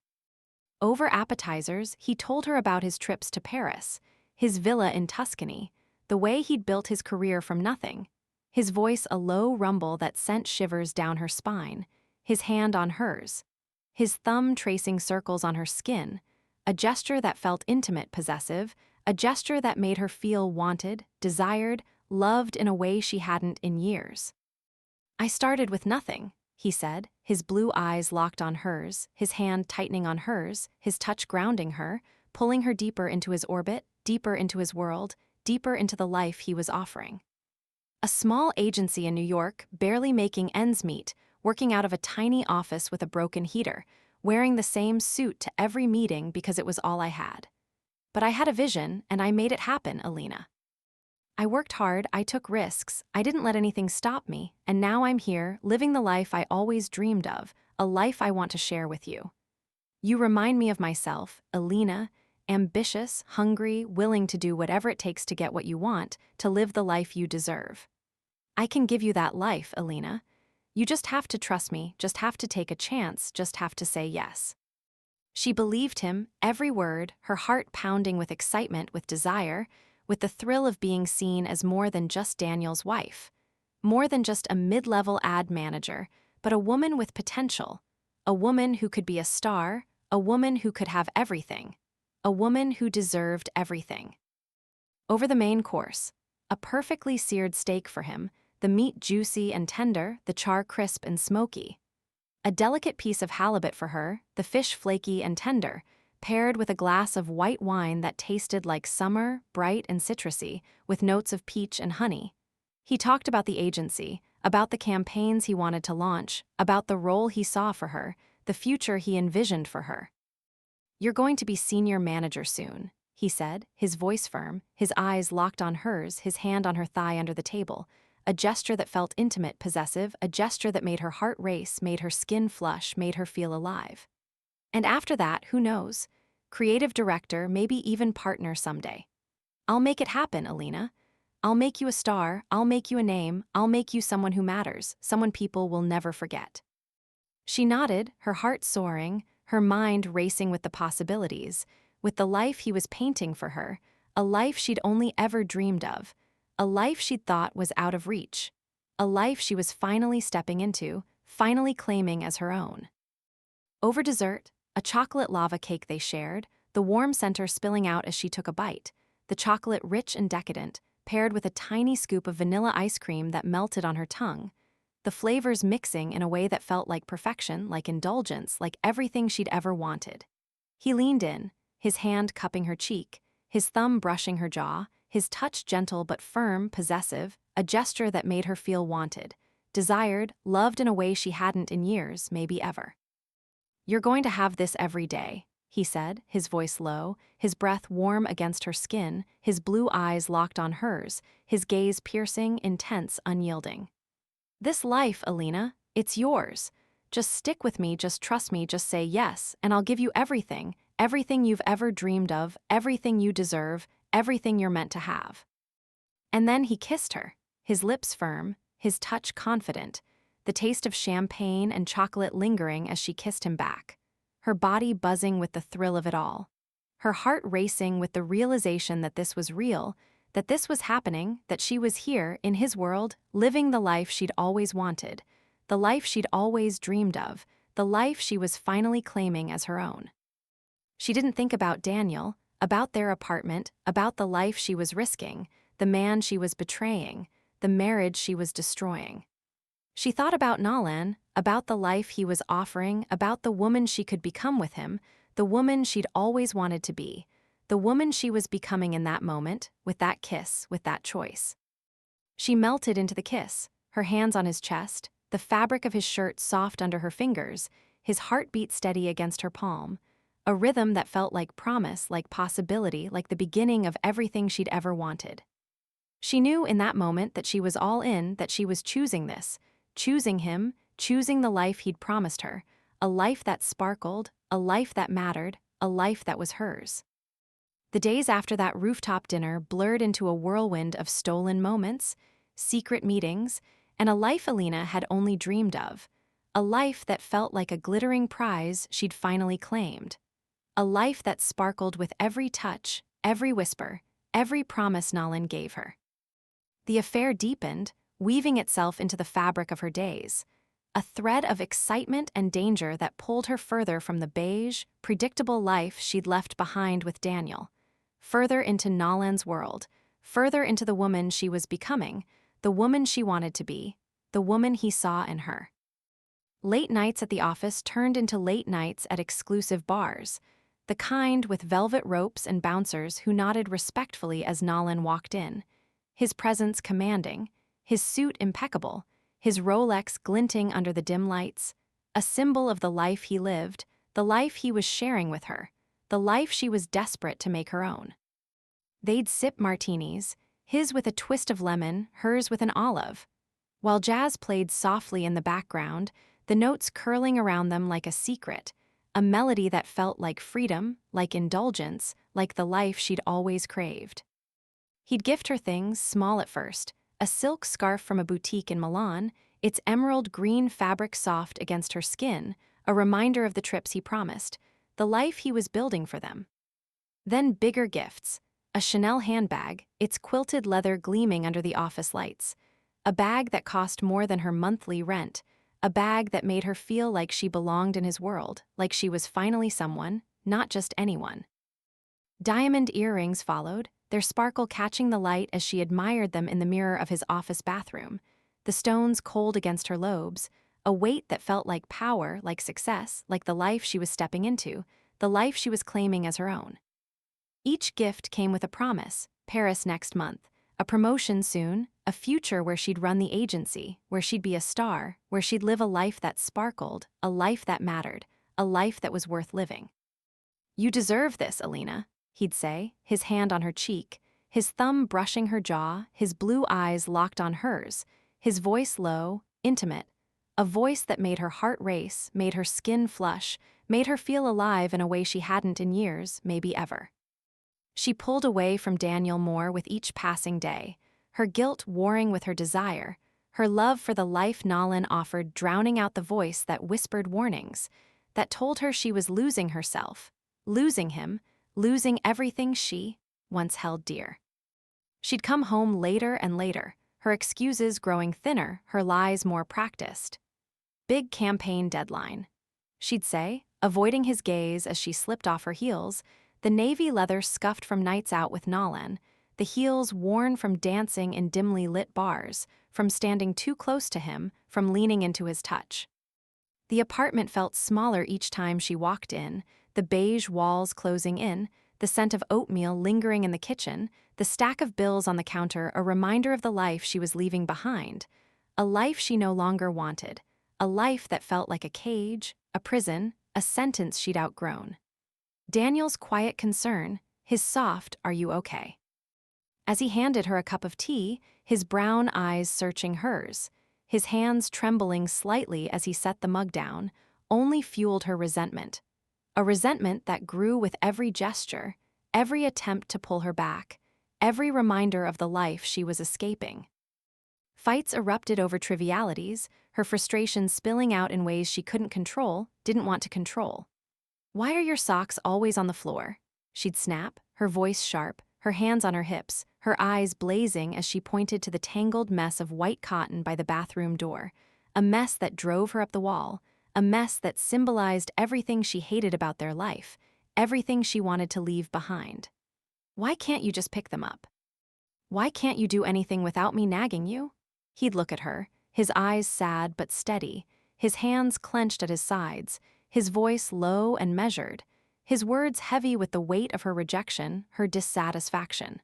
Over appetizers, he told her about his trips to Paris, his villa in Tuscany, the way he'd built his career from nothing, his voice a low rumble that sent shivers down her spine, his hand on hers, his thumb tracing circles on her skin, a gesture that felt intimate, possessive, a gesture that made her feel wanted, desired, loved in a way she hadn't in years. "I started with nothing," he said, his blue eyes locked on hers, his hand tightening on hers, his touch grounding her, pulling her deeper into his orbit, deeper into his world, deeper into the life he was offering. A small agency in New York, barely making ends meet, working out of a tiny office with a broken heater, wearing the same suit to every meeting because it was all I had. But I had a vision, and I made it happen, Alina. I worked hard, I took risks, I didn't let anything stop me, and now I'm here, living the life I always dreamed of, a life I want to share with you. You remind me of myself, Alina, ambitious, hungry, willing to do whatever it takes to get what you want, to live the life you deserve. I can give you that life, Alina. You just have to trust me, just have to take a chance, just have to say yes. She believed him, every word, her heart pounding with excitement, with desire, with the thrill of being seen as more than just Daniel's wife, more than just a mid-level ad manager, but a woman with potential, a woman who could be a star, a woman who could have everything, a woman who deserved everything. Over the main course, a perfectly seared steak for him, the meat juicy and tender, the char crisp and smoky. A delicate piece of halibut for her, the fish flaky and tender, paired with a glass of white wine that tasted like summer, bright and citrusy, with notes of peach and honey. He talked about the agency, about the campaigns he wanted to launch, about the role he saw for her, the future he envisioned for her. "You're going to be senior manager soon," he said, his voice firm, his eyes locked on hers, his hand on her thigh under the table, a gesture that felt intimate, possessive, a gesture that made her heart race, made her skin flush, made her feel alive. And after that, who knows? Creative director, maybe even partner someday. I'll make it happen, Alina. I'll make you a star, I'll make you a name, I'll make you someone who matters, someone people will never forget. She nodded, her heart soaring, her mind racing with the possibilities, with the life he was painting for her, a life she'd only ever dreamed of, a life she'd thought was out of reach, a life she was finally stepping into, finally claiming as her own. Over dessert, a chocolate lava cake they shared, the warm center spilling out as she took a bite, the chocolate rich and decadent, paired with a tiny scoop of vanilla ice cream that melted on her tongue, the flavors mixing in a way that felt like perfection, like indulgence, like everything she'd ever wanted. He leaned in, his hand cupping her cheek, his thumb brushing her jaw, his touch gentle but firm, possessive, a gesture that made her feel wanted, desired, loved in a way she hadn't in years, maybe ever. "You're going to have this every day," he said, his voice low, his breath warm against her skin, his blue eyes locked on hers, his gaze piercing, intense, unyielding. "This life, Alina, it's yours. Just stick with me, just trust me, just say yes, and I'll give you everything, everything you've ever dreamed of, everything you deserve, everything you're meant to have." And then he kissed her, his lips firm, his touch confident, the taste of champagne and chocolate lingering as she kissed him back, her body buzzing with the thrill of it all, her heart racing with the realization that this was real, that this was happening, that she was here, in his world, living the life she'd always wanted, the life she'd always dreamed of, the life she was finally claiming as her own. She didn't think about Daniel, about their apartment, about the life she was risking, the man she was betraying, the marriage she was destroying. She thought about Nalan, about the life he was offering, about the woman she could become with him, the woman she'd always wanted to be, the woman she was becoming in that moment, with that kiss, with that choice. She melted into the kiss, her hands on his chest, the fabric of his shirt soft under her fingers, his heartbeat steady against her palm, a rhythm that felt like promise, like possibility, like the beginning of everything she'd ever wanted. She knew in that moment that she was all in, that she was choosing this, choosing him, choosing the life he'd promised her, a life that sparkled, a life that mattered, a life that was hers. The days after that rooftop dinner blurred into a whirlwind of stolen moments, secret meetings, and a life Alina had only dreamed of, a life that felt like a glittering prize she'd finally claimed, a life that sparkled with every touch, every whisper, every promise Nolan gave her. The affair deepened, weaving itself into the fabric of her days, a thread of excitement and danger that pulled her further from the beige, predictable life she'd left behind with Daniel, further into Nolan's world, further into the woman she was becoming, the woman she wanted to be, the woman he saw in her. Late nights at the office turned into late nights at exclusive bars, the kind with velvet ropes and bouncers who nodded respectfully as Nolan walked in, his presence commanding, his suit impeccable, his Rolex glinting under the dim lights, a symbol of the life he lived, the life he was sharing with her, the life she was desperate to make her own. They'd sip martinis, his with a twist of lemon, hers with an olive, while jazz played softly in the background, the notes curling around them like a secret, a melody that felt like freedom, like indulgence, like the life she'd always craved. He'd gift her things, small at first, a silk scarf from a boutique in Milan, its emerald green fabric soft against her skin, a reminder of the trips he promised, the life he was building for them. Then bigger gifts, a Chanel handbag, its quilted leather gleaming under the office lights, a bag that cost more than her monthly rent, a bag that made her feel like she belonged in his world, like she was finally someone, not just anyone. Diamond earrings followed, their sparkle catching the light as she admired them in the mirror of his office bathroom, the stones cold against her lobes, a weight that felt like power, like success, like the life she was stepping into, the life she was claiming as her own. Each gift came with a promise: Paris next month, a promotion soon, a future where she'd run the agency, where she'd be a star, where she'd live a life that sparkled, a life that mattered, a life that was worth living. "You deserve this, Alina," he'd say, his hand on her cheek, his thumb brushing her jaw, his blue eyes locked on hers, his voice low, intimate, a voice that made her heart race, made her skin flush, made her feel alive in a way she hadn't in years, maybe ever. She pulled away from Daniel more with each passing day, her guilt warring with her desire, her love for the life Nolan offered drowning out the voice that whispered warnings, that told her she was losing herself, losing him, losing everything she once held dear. She'd come home later and later, her excuses growing thinner, her lies more practiced. "Big campaign deadline," she'd say, avoiding his gaze as she slipped off her heels, the navy leather scuffed from nights out with Nolan, the heels worn from dancing in dimly lit bars, from standing too close to him, from leaning into his touch. The apartment felt smaller each time she walked in, the beige walls closing in, the scent of oatmeal lingering in the kitchen, the stack of bills on the counter a reminder of the life she was leaving behind, a life she no longer wanted, a life that felt like a cage, a prison, a sentence she'd outgrown. Daniel's quiet concern, his soft "Are you okay?" As he handed her a cup of tea, his brown eyes searching hers, his hands trembling slightly as he set the mug down, only fueled her resentment. A resentment that grew with every gesture, every attempt to pull her back, every reminder of the life she was escaping. Fights erupted over trivialities, her frustration spilling out in ways she couldn't control, didn't want to control. "Why are your socks always on the floor?" she'd snap, her voice sharp, her hands on her hips, her eyes blazing as she pointed to the tangled mess of white cotton by the bathroom door, a mess that drove her up the wall, a mess that symbolized everything she hated about their life, everything she wanted to leave behind. "Why can't you just pick them up? Why can't you do anything without me nagging you?" He'd look at her, his eyes sad but steady, his hands clenched at his sides, his voice low and measured, his words heavy with the weight of her rejection, her dissatisfaction.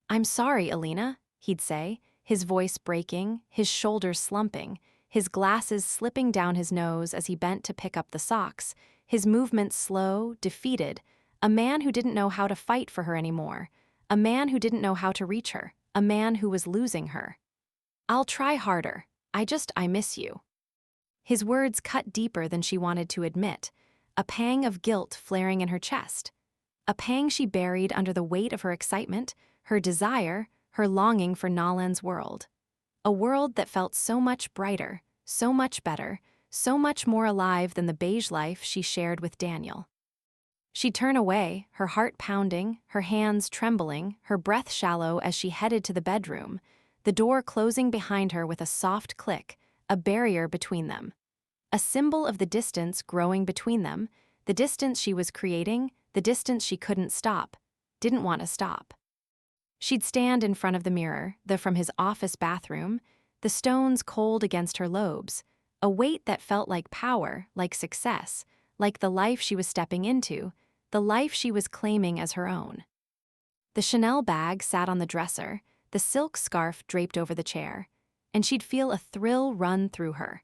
"I'm sorry, Alina," he'd say, his voice breaking, his shoulders slumping, his glasses slipping down his nose as he bent to pick up the socks, his movements slow, defeated, a man who didn't know how to fight for her anymore, a man who didn't know how to reach her, a man who was losing her. "I'll try harder. I miss you." His words cut deeper than she wanted to admit, a pang of guilt flaring in her chest, a pang she buried under the weight of her excitement, her desire, her longing for Nolan's world. A world that felt so much brighter, so much better, so much more alive than the beige life she shared with Daniel. She'd turn away, her heart pounding, her hands trembling, her breath shallow as she headed to the bedroom, the door closing behind her with a soft click, a barrier between them. A symbol of the distance growing between them, the distance she was creating, the distance she couldn't stop, didn't want to stop. She'd stand in front of the mirror, from his office bathroom, the stones cold against her lobes, a weight that felt like power, like success, like the life she was stepping into, the life she was claiming as her own. The Chanel bag sat on the dresser, the silk scarf draped over the chair, and she'd feel a thrill run through her.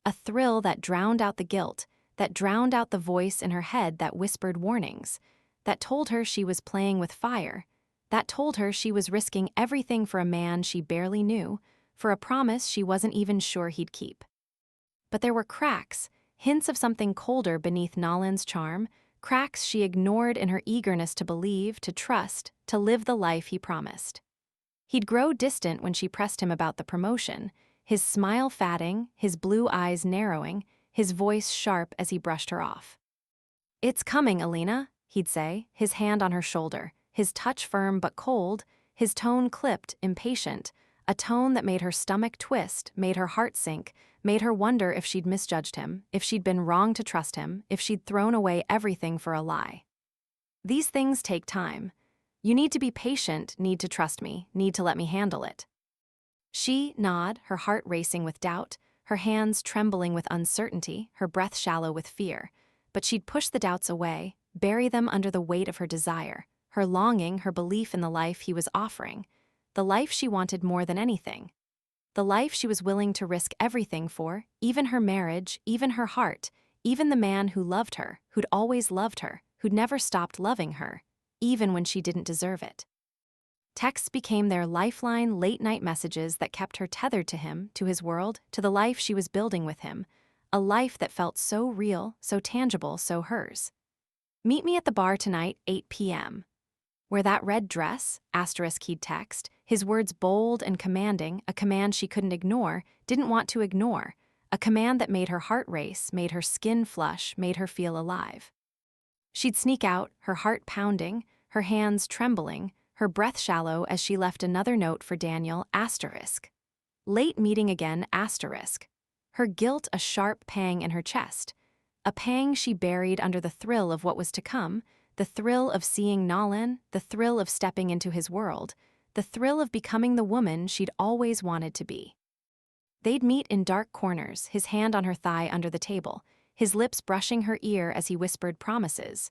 A thrill that drowned out the guilt, that drowned out the voice in her head that whispered warnings, that told her she was playing with fire, that told her she was risking everything for a man she barely knew, for a promise she wasn't even sure he'd keep. But there were cracks, hints of something colder beneath Nolan's charm, cracks she ignored in her eagerness to believe, to trust, to live the life he promised. He'd grow distant when she pressed him about the promotion, his smile fatting, his blue eyes narrowing, his voice sharp as he brushed her off. "It's coming, Alina," he'd say, his hand on her shoulder, his touch firm but cold, his tone clipped, impatient, a tone that made her stomach twist, made her heart sink, made her wonder if she'd misjudged him, if she'd been wrong to trust him, if she'd thrown away everything for a lie. "These things take time. You need to be patient, need to trust me, need to let me handle it." She nod, her heart racing with doubt, her hands trembling with uncertainty, her breath shallow with fear, but she'd push the doubts away, bury them under the weight of her desire, her longing, her belief in the life he was offering, the life she wanted more than anything, the life she was willing to risk everything for, even her marriage, even her heart, even the man who loved her, who'd always loved her, who'd never stopped loving her, even when she didn't deserve it. Texts became their lifeline, late-night messages that kept her tethered to him, to his world, to the life she was building with him, a life that felt so real, so tangible, so hers. "Meet me at the bar tonight, 8 p.m. "Wear that red dress," he'd text, his words bold and commanding, a command she couldn't ignore, didn't want to ignore, a command that made her heart race, made her skin flush, made her feel alive. She'd sneak out, her heart pounding, her hands trembling, her breath shallow as she left another note for Daniel, *. "Late meeting again, *. Her guilt a sharp pang in her chest, a pang she buried under the thrill of what was to come, the thrill of seeing Nolan, the thrill of stepping into his world, the thrill of becoming the woman she'd always wanted to be. They'd meet in dark corners, his hand on her thigh under the table, his lips brushing her ear as he whispered promises.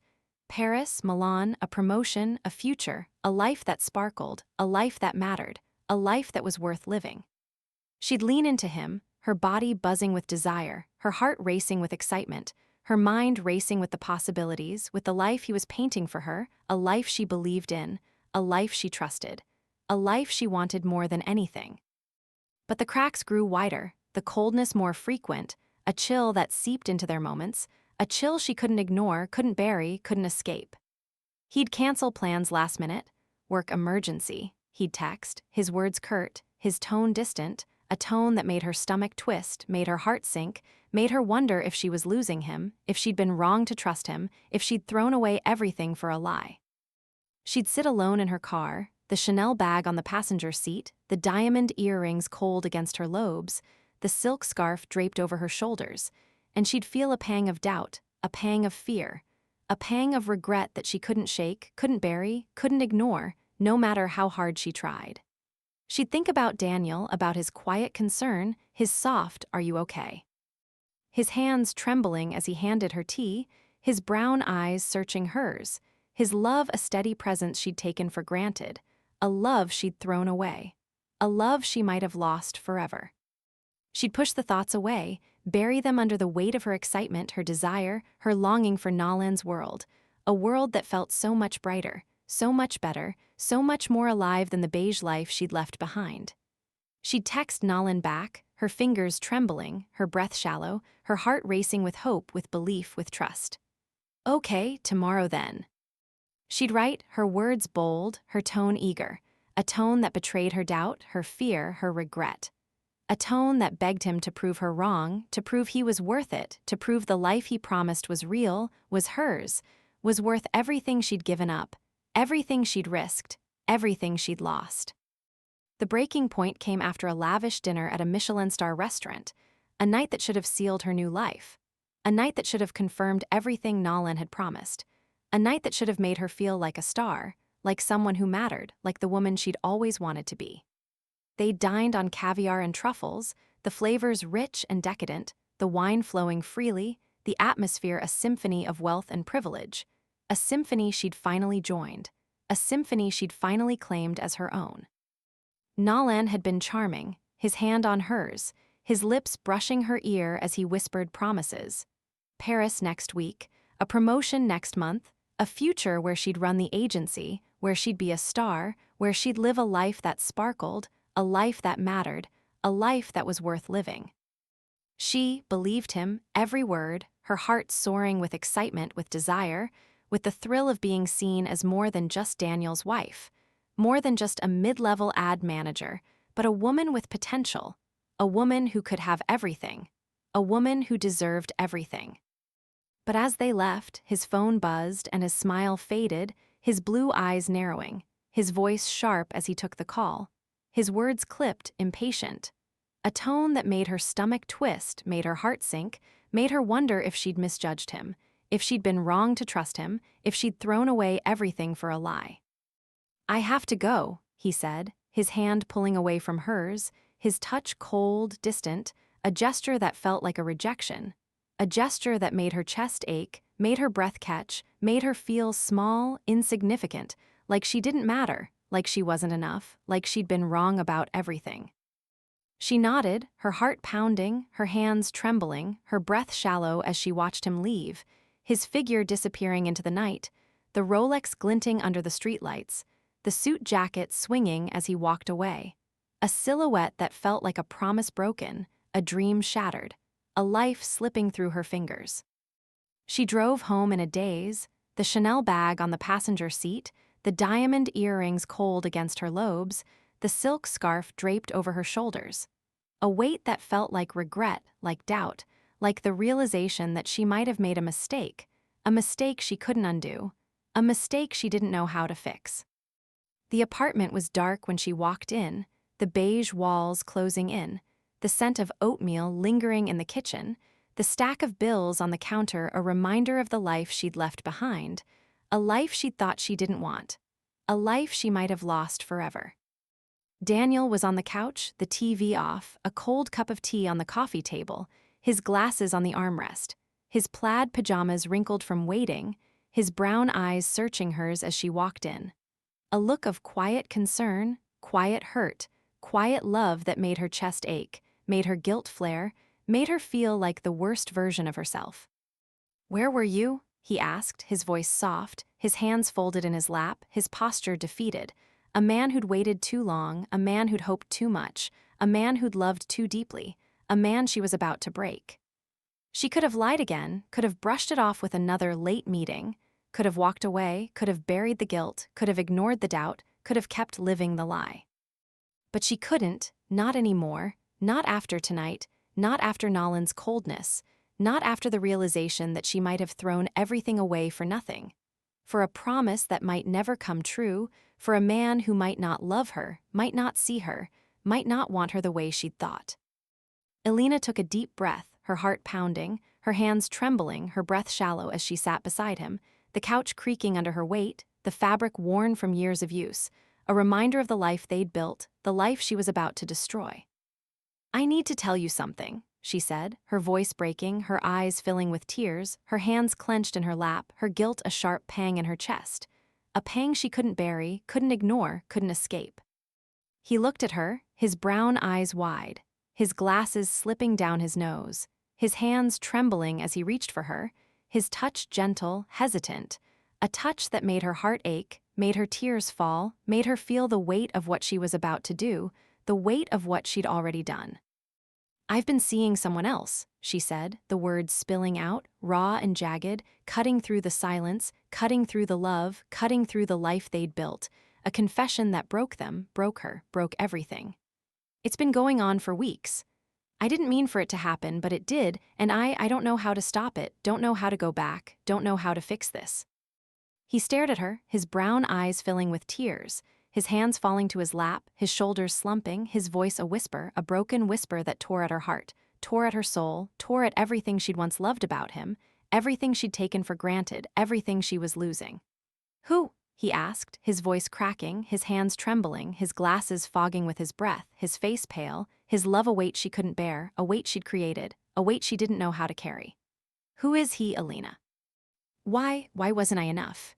Paris, Milan, a promotion, a future, a life that sparkled, a life that mattered, a life that was worth living. She'd lean into him, her body buzzing with desire, her heart racing with excitement, her mind racing with the possibilities, with the life he was painting for her, a life she believed in, a life she trusted, a life she wanted more than anything. But the cracks grew wider, the coldness more frequent, a chill that seeped into their moments, a chill she couldn't ignore, couldn't bury, couldn't escape. He'd cancel plans last minute, "Work emergency," he'd text, his words curt, his tone distant, a tone that made her stomach twist, made her heart sink, made her wonder if she was losing him, if she'd been wrong to trust him, if she'd thrown away everything for a lie. She'd sit alone in her car, the Chanel bag on the passenger seat, the diamond earrings cold against her lobes, the silk scarf draped over her shoulders, and she'd feel a pang of doubt, a pang of fear, a pang of regret that she couldn't shake, couldn't bury, couldn't ignore, no matter how hard she tried. She'd think about Daniel, about his quiet concern, his soft, "Are you okay?" His hands trembling as he handed her tea, his brown eyes searching hers, his love a steady presence she'd taken for granted, a love she'd thrown away, a love she might have lost forever. She'd push the thoughts away, bury them under the weight of her excitement, her desire, her longing for Nolan's world, a world that felt so much brighter, so much better, so much more alive than the beige life she'd left behind. She'd text Nolan back, her fingers trembling, her breath shallow, her heart racing with hope, with belief, with trust. "Okay, tomorrow then." She'd write, her words bold, her tone eager, a tone that betrayed her doubt, her fear, her regret. A tone that begged him to prove her wrong, to prove he was worth it, to prove the life he promised was real, was hers, was worth everything she'd given up, everything she'd risked, everything she'd lost. The breaking point came after a lavish dinner at a Michelin-star restaurant, a night that should have sealed her new life, a night that should have confirmed everything Nolan had promised, a night that should have made her feel like a star, like someone who mattered, like the woman she'd always wanted to be. They dined on caviar and truffles, the flavors rich and decadent, the wine flowing freely, the atmosphere a symphony of wealth and privilege, a symphony she'd finally joined, a symphony she'd finally claimed as her own. Nolan had been charming, his hand on hers, his lips brushing her ear as he whispered promises. Paris next week, a promotion next month, a future where she'd run the agency, where she'd be a star, where she'd live a life that sparkled, a life that mattered, a life that was worth living. She believed him, every word, her heart soaring with excitement, with desire, with the thrill of being seen as more than just Daniel's wife, more than just a mid-level ad manager, but a woman with potential, a woman who could have everything, a woman who deserved everything. But as they left, his phone buzzed and his smile faded, his blue eyes narrowing, his voice sharp as he took the call. His words clipped, impatient. A tone that made her stomach twist, made her heart sink, made her wonder if she'd misjudged him, if she'd been wrong to trust him, if she'd thrown away everything for a lie. "I have to go," he said, his hand pulling away from hers, his touch cold, distant, a gesture that felt like a rejection, a gesture that made her chest ache, made her breath catch, made her feel small, insignificant, like she didn't matter, like she wasn't enough, like she'd been wrong about everything. She nodded, her heart pounding, her hands trembling, her breath shallow as she watched him leave, his figure disappearing into the night, the Rolex glinting under the streetlights, the suit jacket swinging as he walked away. A silhouette that felt like a promise broken, a dream shattered, a life slipping through her fingers. She drove home in a daze, the Chanel bag on the passenger seat, the diamond earrings cold against her lobes, the silk scarf draped over her shoulders. A weight that felt like regret, like doubt, like the realization that she might have made a mistake she couldn't undo, a mistake she didn't know how to fix. The apartment was dark when she walked in, the beige walls closing in, the scent of oatmeal lingering in the kitchen, the stack of bills on the counter a reminder of the life she'd left behind, a life she'd thought she didn't want, a life she might have lost forever. Daniel was on the couch, the TV off, a cold cup of tea on the coffee table, his glasses on the armrest, his plaid pajamas wrinkled from waiting, his brown eyes searching hers as she walked in. A look of quiet concern, quiet hurt, quiet love that made her chest ache, made her guilt flare, made her feel like the worst version of herself. "Where were you?" he asked, his voice soft, his hands folded in his lap, his posture defeated. A man who'd waited too long, a man who'd hoped too much, a man who'd loved too deeply, a man she was about to break. She could have lied again, could have brushed it off with another late meeting, could have walked away, could have buried the guilt, could have ignored the doubt, could have kept living the lie. But she couldn't, not anymore, not after tonight, not after Nolan's coldness, not after the realization that she might have thrown everything away for nothing. For a promise that might never come true, for a man who might not love her, might not see her, might not want her the way she'd thought. Elena took a deep breath, her heart pounding, her hands trembling, her breath shallow as she sat beside him, the couch creaking under her weight, the fabric worn from years of use, a reminder of the life they'd built, the life she was about to destroy. "I need to tell you something," she said, her voice breaking, her eyes filling with tears, her hands clenched in her lap, her guilt a sharp pang in her chest. A pang she couldn't bury, couldn't ignore, couldn't escape. He looked at her, his brown eyes wide, his glasses slipping down his nose, his hands trembling as he reached for her, his touch gentle, hesitant, a touch that made her heart ache, made her tears fall, made her feel the weight of what she was about to do, the weight of what she'd already done. "I've been seeing someone else," she said, the words spilling out, raw and jagged, cutting through the silence, cutting through the love, cutting through the life they'd built, a confession that broke them, broke her, broke everything. "It's been going on for weeks. I didn't mean for it to happen, but it did, and I don't know how to stop it, don't know how to go back, don't know how to fix this." He stared at her, his brown eyes filling with tears, his hands falling to his lap, his shoulders slumping, his voice a whisper, a broken whisper that tore at her heart, tore at her soul, tore at everything she'd once loved about him, everything she'd taken for granted, everything she was losing. "Who?" he asked, his voice cracking, his hands trembling, his glasses fogging with his breath, his face pale, his love a weight she couldn't bear, a weight she'd created, a weight she didn't know how to carry. "Who is he, Alina? Why wasn't I enough?"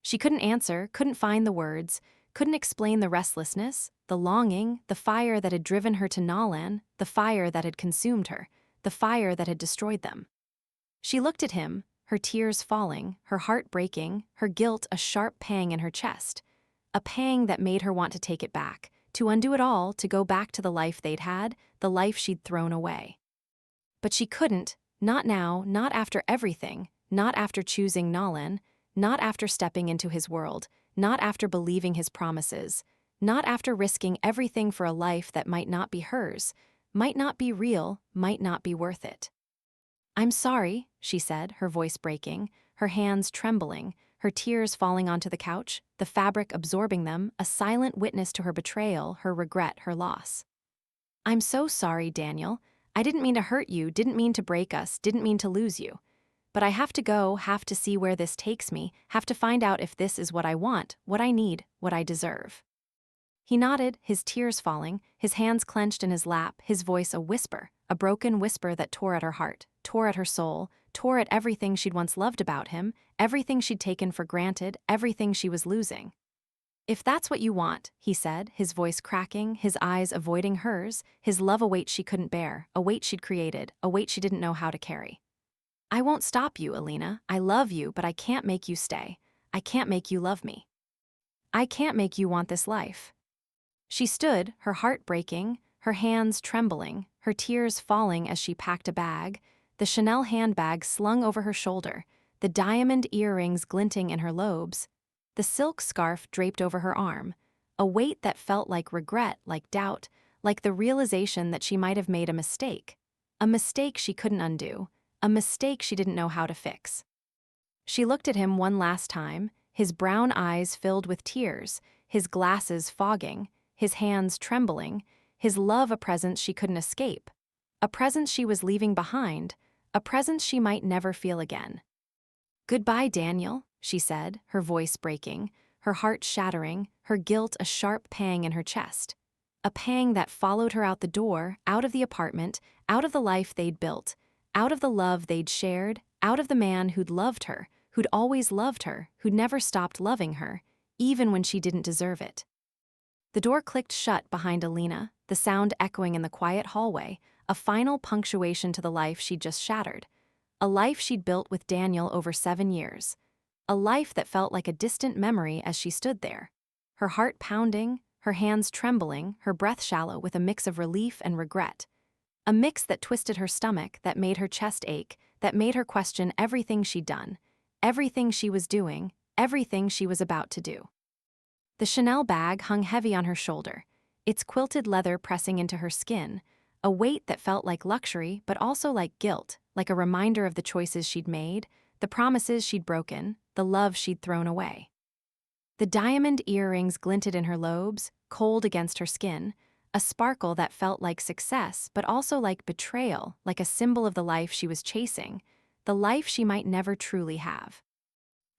She couldn't answer, couldn't find the words, couldn't explain the restlessness, the longing, the fire that had driven her to Nalan, the fire that had consumed her, the fire that had destroyed them. She looked at him, her tears falling, her heart breaking, her guilt a sharp pang in her chest, a pang that made her want to take it back, to undo it all, to go back to the life they'd had, the life she'd thrown away. But she couldn't, not now, not after everything, not after choosing Nalan, not after stepping into his world, not after believing his promises, not after risking everything for a life that might not be hers, might not be real, might not be worth it. "I'm sorry," she said, her voice breaking, her hands trembling, her tears falling onto the couch, the fabric absorbing them, a silent witness to her betrayal, her regret, her loss. "I'm so sorry, Daniel. I didn't mean to hurt you, didn't mean to break us, didn't mean to lose you. But I have to go, have to see where this takes me, have to find out if this is what I want, what I need, what I deserve." He nodded, his tears falling, his hands clenched in his lap, his voice a whisper, a broken whisper that tore at her heart, tore at her soul, tore at everything she'd once loved about him, everything she'd taken for granted, everything she was losing. "If that's what you want," he said, his voice cracking, his eyes avoiding hers, his love a weight she couldn't bear, a weight she'd created, a weight she didn't know how to carry. "I won't stop you, Alina. I love you, but I can't make you stay. I can't make you love me. I can't make you want this life." She stood, her heart breaking, her hands trembling, her tears falling as she packed a bag, the Chanel handbag slung over her shoulder, the diamond earrings glinting in her lobes, the silk scarf draped over her arm, a weight that felt like regret, like doubt, like the realization that she might have made a mistake she couldn't undo, a mistake she didn't know how to fix. She looked at him one last time, his brown eyes filled with tears, his glasses fogging, his hands trembling, his love a presence she couldn't escape, a presence she was leaving behind, a presence she might never feel again. "Goodbye, Daniel," she said, her voice breaking, her heart shattering, her guilt a sharp pang in her chest. A pang that followed her out the door, out of the apartment, out of the life they'd built, out of the love they'd shared, out of the man who'd loved her, who'd always loved her, who'd never stopped loving her, even when she didn't deserve it. The door clicked shut behind Alina, the sound echoing in the quiet hallway, a final punctuation to the life she'd just shattered. A life she'd built with Daniel over 7 years. A life that felt like a distant memory as she stood there. Her heart pounding, her hands trembling, her breath shallow with a mix of relief and regret. A mix that twisted her stomach, that made her chest ache, that made her question everything she'd done, everything she was doing, everything she was about to do. The Chanel bag hung heavy on her shoulder, its quilted leather pressing into her skin, a weight that felt like luxury but also like guilt, like a reminder of the choices she'd made, the promises she'd broken, the love she'd thrown away. The diamond earrings glinted in her lobes, cold against her skin, a sparkle that felt like success but also like betrayal, like a symbol of the life she was chasing, the life she might never truly have.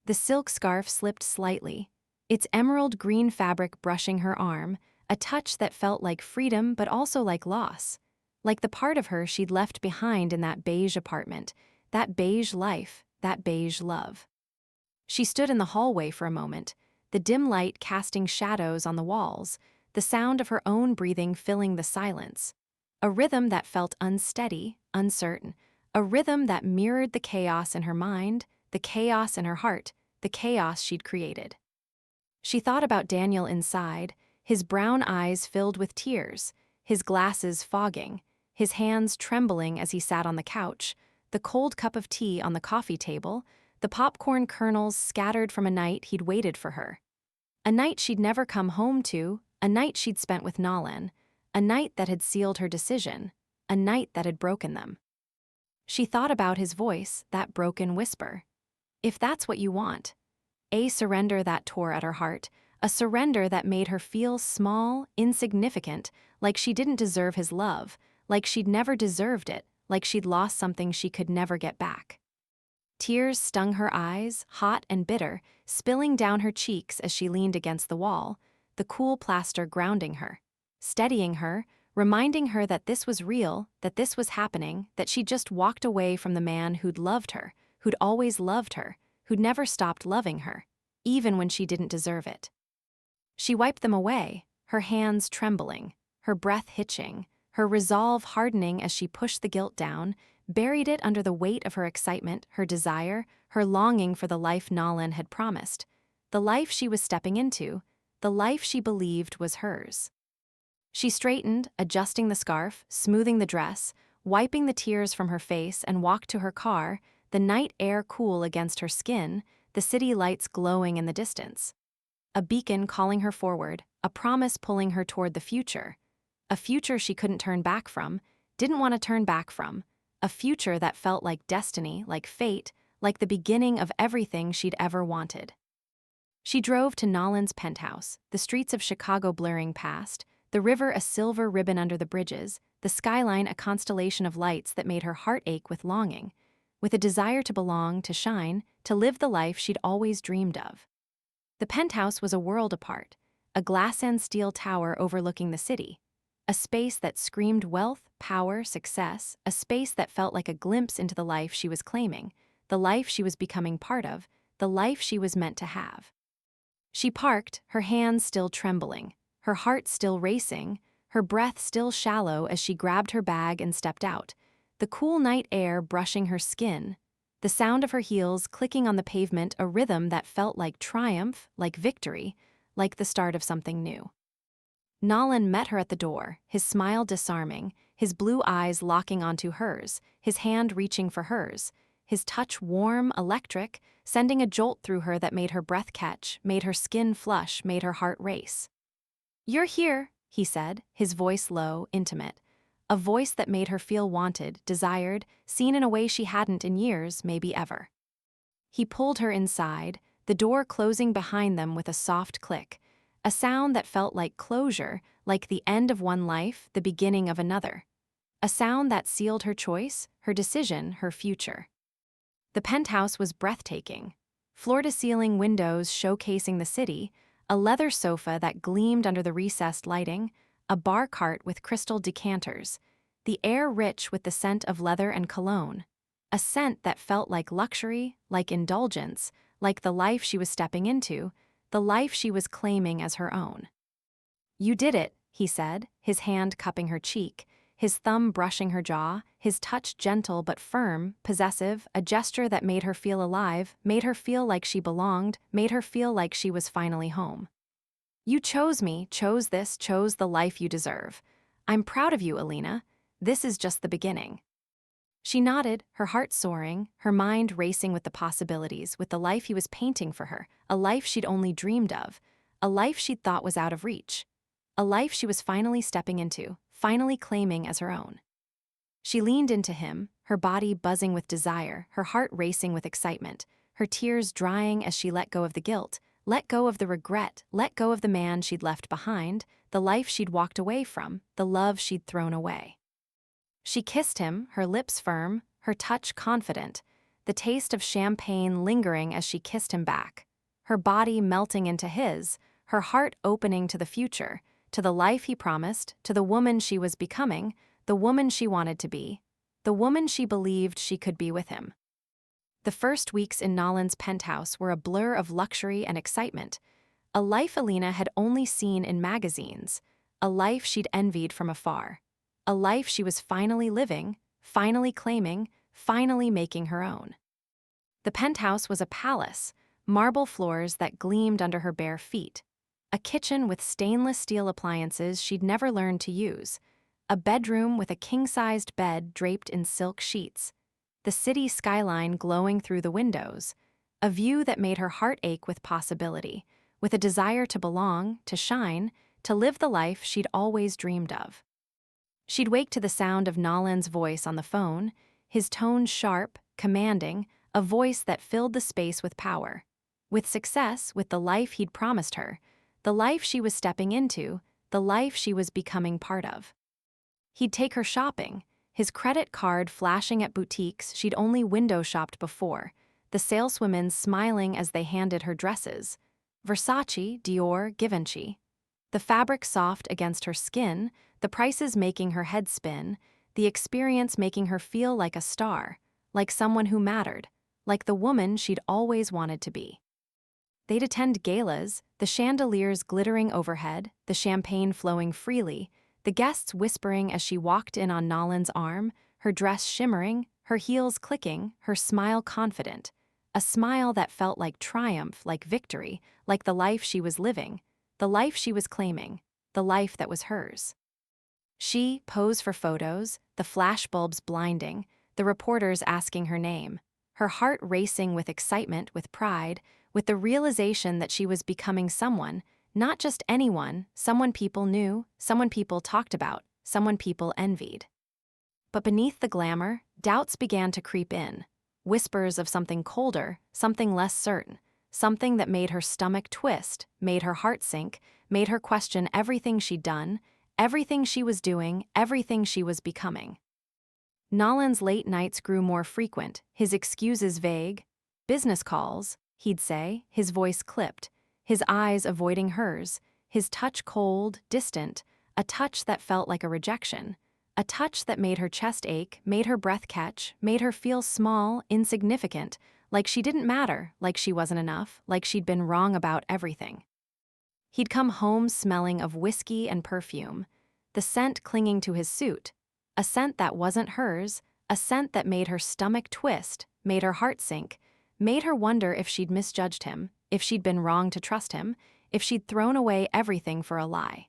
The silk scarf slipped slightly, its emerald green fabric brushing her arm, a touch that felt like freedom but also like loss, like the part of her she'd left behind in that beige apartment, that beige life, that beige love. She stood in the hallway for a moment, the dim light casting shadows on the walls, the sound of her own breathing filling the silence. A rhythm that felt unsteady, uncertain. A rhythm that mirrored the chaos in her mind, the chaos in her heart, the chaos she'd created. She thought about Daniel inside, his brown eyes filled with tears, his glasses fogging, his hands trembling as he sat on the couch, the cold cup of tea on the coffee table, the popcorn kernels scattered from a night he'd waited for her. A night she'd never come home to, a night she'd spent with Nolan, a night that had sealed her decision, a night that had broken them. She thought about his voice, that broken whisper. If that's what you want. A surrender that tore at her heart, a surrender that made her feel small, insignificant, like she didn't deserve his love, like she'd never deserved it, like she'd lost something she could never get back. Tears stung her eyes, hot and bitter, spilling down her cheeks as she leaned against the wall, the cool plaster grounding her, steadying her, reminding her that this was real, that this was happening, that she'd just walked away from the man who'd loved her, who'd always loved her, who'd never stopped loving her, even when she didn't deserve it. She wiped them away, her hands trembling, her breath hitching, her resolve hardening as she pushed the guilt down, buried it under the weight of her excitement, her desire, her longing for the life Nolan had promised, the life she was stepping into, the life she believed was hers. She straightened, adjusting the scarf, smoothing the dress, wiping the tears from her face, and walked to her car, the night air cool against her skin, the city lights glowing in the distance. A beacon calling her forward, a promise pulling her toward the future. A future she couldn't turn back from, didn't want to turn back from. A future that felt like destiny, like fate, like the beginning of everything she'd ever wanted. She drove to Nolan's penthouse, the streets of Chicago blurring past, the river a silver ribbon under the bridges, the skyline a constellation of lights that made her heart ache with longing, with a desire to belong, to shine, to live the life she'd always dreamed of. The penthouse was a world apart, a glass and steel tower overlooking the city, a space that screamed wealth, power, success, a space that felt like a glimpse into the life she was claiming, the life she was becoming part of, the life she was meant to have. She parked, her hands still trembling, her heart still racing, her breath still shallow as she grabbed her bag and stepped out, the cool night air brushing her skin, the sound of her heels clicking on the pavement, a rhythm that felt like triumph, like victory, like the start of something new. Nolan met her at the door, his smile disarming, his blue eyes locking onto hers, his hand reaching for hers, his touch warm, electric, sending a jolt through her that made her breath catch, made her skin flush, made her heart race. "You're here," he said, his voice low, intimate. A voice that made her feel wanted, desired, seen in a way she hadn't in years, maybe ever. He pulled her inside, the door closing behind them with a soft click, a sound that felt like closure, like the end of one life, the beginning of another. A sound that sealed her choice, her decision, her future. The penthouse was breathtaking. Floor-to-ceiling windows showcasing the city, a leather sofa that gleamed under the recessed lighting, a bar cart with crystal decanters, the air rich with the scent of leather and cologne, a scent that felt like luxury, like indulgence, like the life she was stepping into, the life she was claiming as her own. "You did it," he said, his hand cupping her cheek, his thumb brushing her jaw, his touch gentle but firm, possessive, a gesture that made her feel alive, made her feel like she belonged, made her feel like she was finally home. "You chose me, chose this, chose the life you deserve. I'm proud of you, Alina. This is just the beginning." She nodded, her heart soaring, her mind racing with the possibilities, with the life he was painting for her, a life she'd only dreamed of, a life she'd thought was out of reach, a life she was finally stepping into, finally claiming as her own. She leaned into him, her body buzzing with desire, her heart racing with excitement, her tears drying as she let go of the guilt, let go of the regret, let go of the man she'd left behind, the life she'd walked away from, the love she'd thrown away. She kissed him, her lips firm, her touch confident, the taste of champagne lingering as she kissed him back, her body melting into his, her heart opening to the future, to the life he promised, to the woman she was becoming, the woman she wanted to be, the woman she believed she could be with him. The first weeks in Nolan's penthouse were a blur of luxury and excitement, a life Alina had only seen in magazines, a life she'd envied from afar, a life she was finally living, finally claiming, finally making her own. The penthouse was a palace, marble floors that gleamed under her bare feet, a kitchen with stainless steel appliances she'd never learned to use, a bedroom with a king-sized bed draped in silk sheets, the city skyline glowing through the windows, a view that made her heart ache with possibility, with a desire to belong, to shine, to live the life she'd always dreamed of. She'd wake to the sound of Nolan's voice on the phone, his tone sharp, commanding, a voice that filled the space with power. With success, with the life he'd promised her, the life she was stepping into, the life she was becoming part of. He'd take her shopping, his credit card flashing at boutiques she'd only window shopped before, the saleswomen smiling as they handed her dresses. Versace, Dior, Givenchy. The fabric soft against her skin, the prices making her head spin, the experience making her feel like a star, like someone who mattered, like the woman she'd always wanted to be. They'd attend galas, the chandeliers glittering overhead, the champagne flowing freely, the guests whispering as she walked in on Nolan's arm, her dress shimmering, her heels clicking, her smile confident, a smile that felt like triumph, like victory, like the life she was living, the life she was claiming, the life that was hers. She posed for photos, the flashbulbs blinding, the reporters asking her name, her heart racing with excitement, with pride, with the realization that she was becoming someone, not just anyone, someone people knew, someone people talked about, someone people envied. But beneath the glamour, doubts began to creep in, whispers of something colder, something less certain, something that made her stomach twist, made her heart sink, made her question everything she'd done, everything she was doing, everything she was becoming. Nolan's late nights grew more frequent, his excuses vague. Business calls, he'd say, his voice clipped, his eyes avoiding hers, his touch cold, distant, a touch that felt like a rejection, a touch that made her chest ache, made her breath catch, made her feel small, insignificant, like she didn't matter, like she wasn't enough, like she'd been wrong about everything. He'd come home smelling of whiskey and perfume, the scent clinging to his suit, a scent that wasn't hers, a scent that made her stomach twist, made her heart sink, made her wonder if she'd misjudged him, if she'd been wrong to trust him, if she'd thrown away everything for a lie.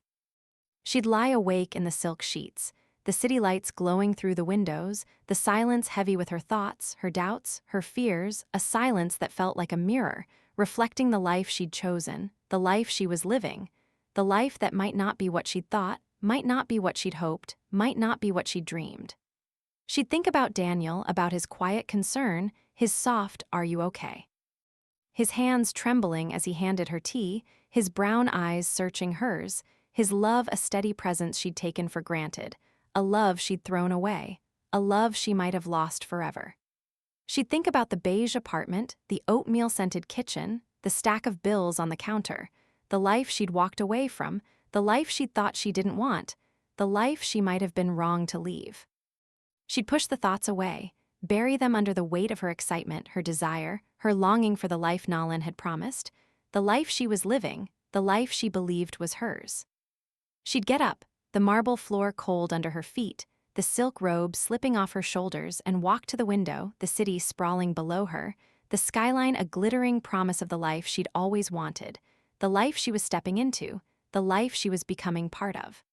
She'd lie awake in the silk sheets, the city lights glowing through the windows, the silence heavy with her thoughts, her doubts, her fears, a silence that felt like a mirror, reflecting the life she'd chosen, the life she was living, the life that might not be what she'd thought, might not be what she'd hoped, might not be what she'd dreamed. She'd think about Daniel, about his quiet concern, his soft, "Are you okay?" His hands trembling as he handed her tea, his brown eyes searching hers, his love a steady presence she'd taken for granted, a love she'd thrown away, a love she might have lost forever. She'd think about the beige apartment, the oatmeal-scented kitchen, the stack of bills on the counter, the life she'd walked away from, the life she'd thought she didn't want, the life she might have been wrong to leave. She'd push the thoughts away, bury them under the weight of her excitement, her desire, her longing for the life Nolan had promised, the life she was living, the life she believed was hers. She'd get up, the marble floor cold under her feet, the silk robe slipping off her shoulders, and walk to the window, the city sprawling below her, the skyline a glittering promise of the life she'd always wanted, the life she was stepping into, the life she was becoming part of.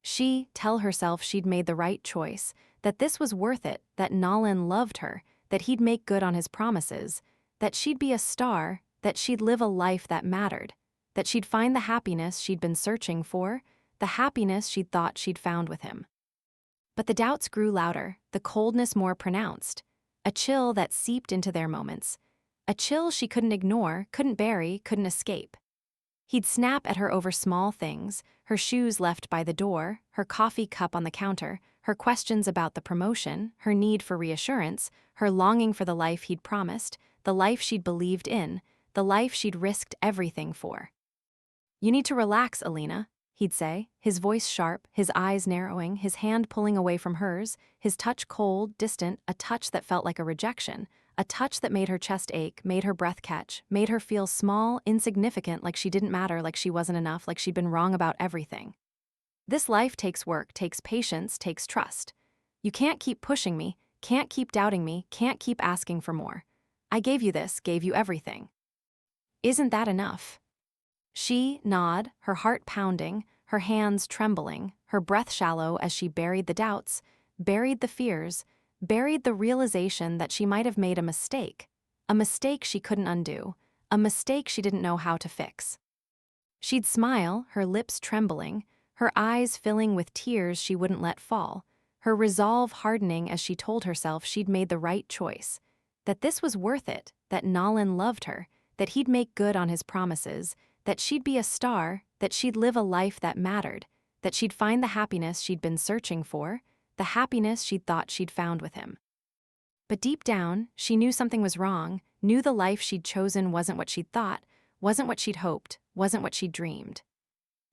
She'd tell herself she'd made the right choice, that this was worth it, that Nolan loved her, that he'd make good on his promises, that she'd be a star, that she'd live a life that mattered, that she'd find the happiness she'd been searching for, the happiness she'd thought she'd found with him. But the doubts grew louder, the coldness more pronounced, a chill that seeped into their moments, a chill she couldn't ignore, couldn't bury, couldn't escape. He'd snap at her over small things, her shoes left by the door, her coffee cup on the counter, her questions about the promotion, her need for reassurance, her longing for the life he'd promised, the life she'd believed in, the life she'd risked everything for. "You need to relax, Alina," he'd say, his voice sharp, his eyes narrowing, his hand pulling away from hers, his touch cold, distant, a touch that felt like a rejection, a touch that made her chest ache, made her breath catch, made her feel small, insignificant, like she didn't matter, like she wasn't enough, like she'd been wrong about everything. This life takes work, takes patience, takes trust. You can't keep pushing me, can't keep doubting me, can't keep asking for more. I gave you this, gave you everything. Isn't that enough? She nodded, her heart pounding, her hands trembling, her breath shallow as she buried the doubts, buried the fears, buried the realization that she might have made a mistake she couldn't undo, a mistake she didn't know how to fix. She'd smile, her lips trembling, her eyes filling with tears she wouldn't let fall, her resolve hardening as she told herself she'd made the right choice, that this was worth it, that Nolan loved her, that he'd make good on his promises, that she'd be a star, that she'd live a life that mattered, that she'd find the happiness she'd been searching for, the happiness she'd thought she'd found with him. But deep down, she knew something was wrong, knew the life she'd chosen wasn't what she'd thought, wasn't what she'd hoped, wasn't what she'd dreamed.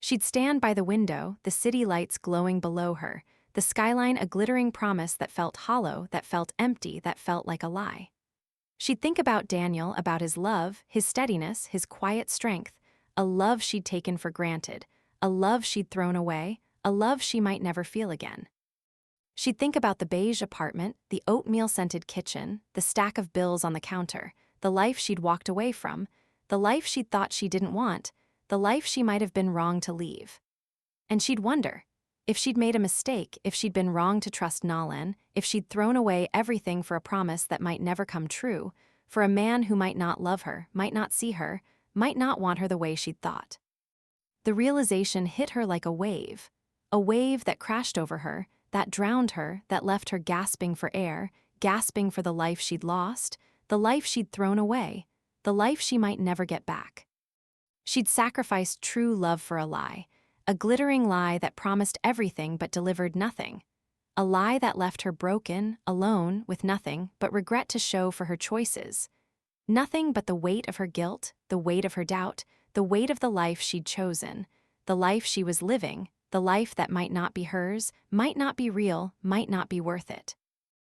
She'd stand by the window, the city lights glowing below her, the skyline a glittering promise that felt hollow, that felt empty, that felt like a lie. She'd think about Daniel, about his love, his steadiness, his quiet strength, a love she'd taken for granted, a love she'd thrown away, a love she might never feel again. She'd think about the beige apartment, the oatmeal-scented kitchen, the stack of bills on the counter, the life she'd walked away from, the life she'd thought she didn't want, the life she might have been wrong to leave. And she'd wonder, if she'd made a mistake, if she'd been wrong to trust Nolan, if she'd thrown away everything for a promise that might never come true, for a man who might not love her, might not see her, might not want her the way she'd thought. The realization hit her like a wave that crashed over her, that drowned her, that left her gasping for air, gasping for the life she'd lost, the life she'd thrown away, the life she might never get back. She'd sacrificed true love for a lie, a glittering lie that promised everything but delivered nothing, a lie that left her broken, alone, with nothing but regret to show for her choices, nothing but the weight of her guilt, the weight of her doubt, the weight of the life she'd chosen, the life she was living, the life that might not be hers, might not be real, might not be worth it.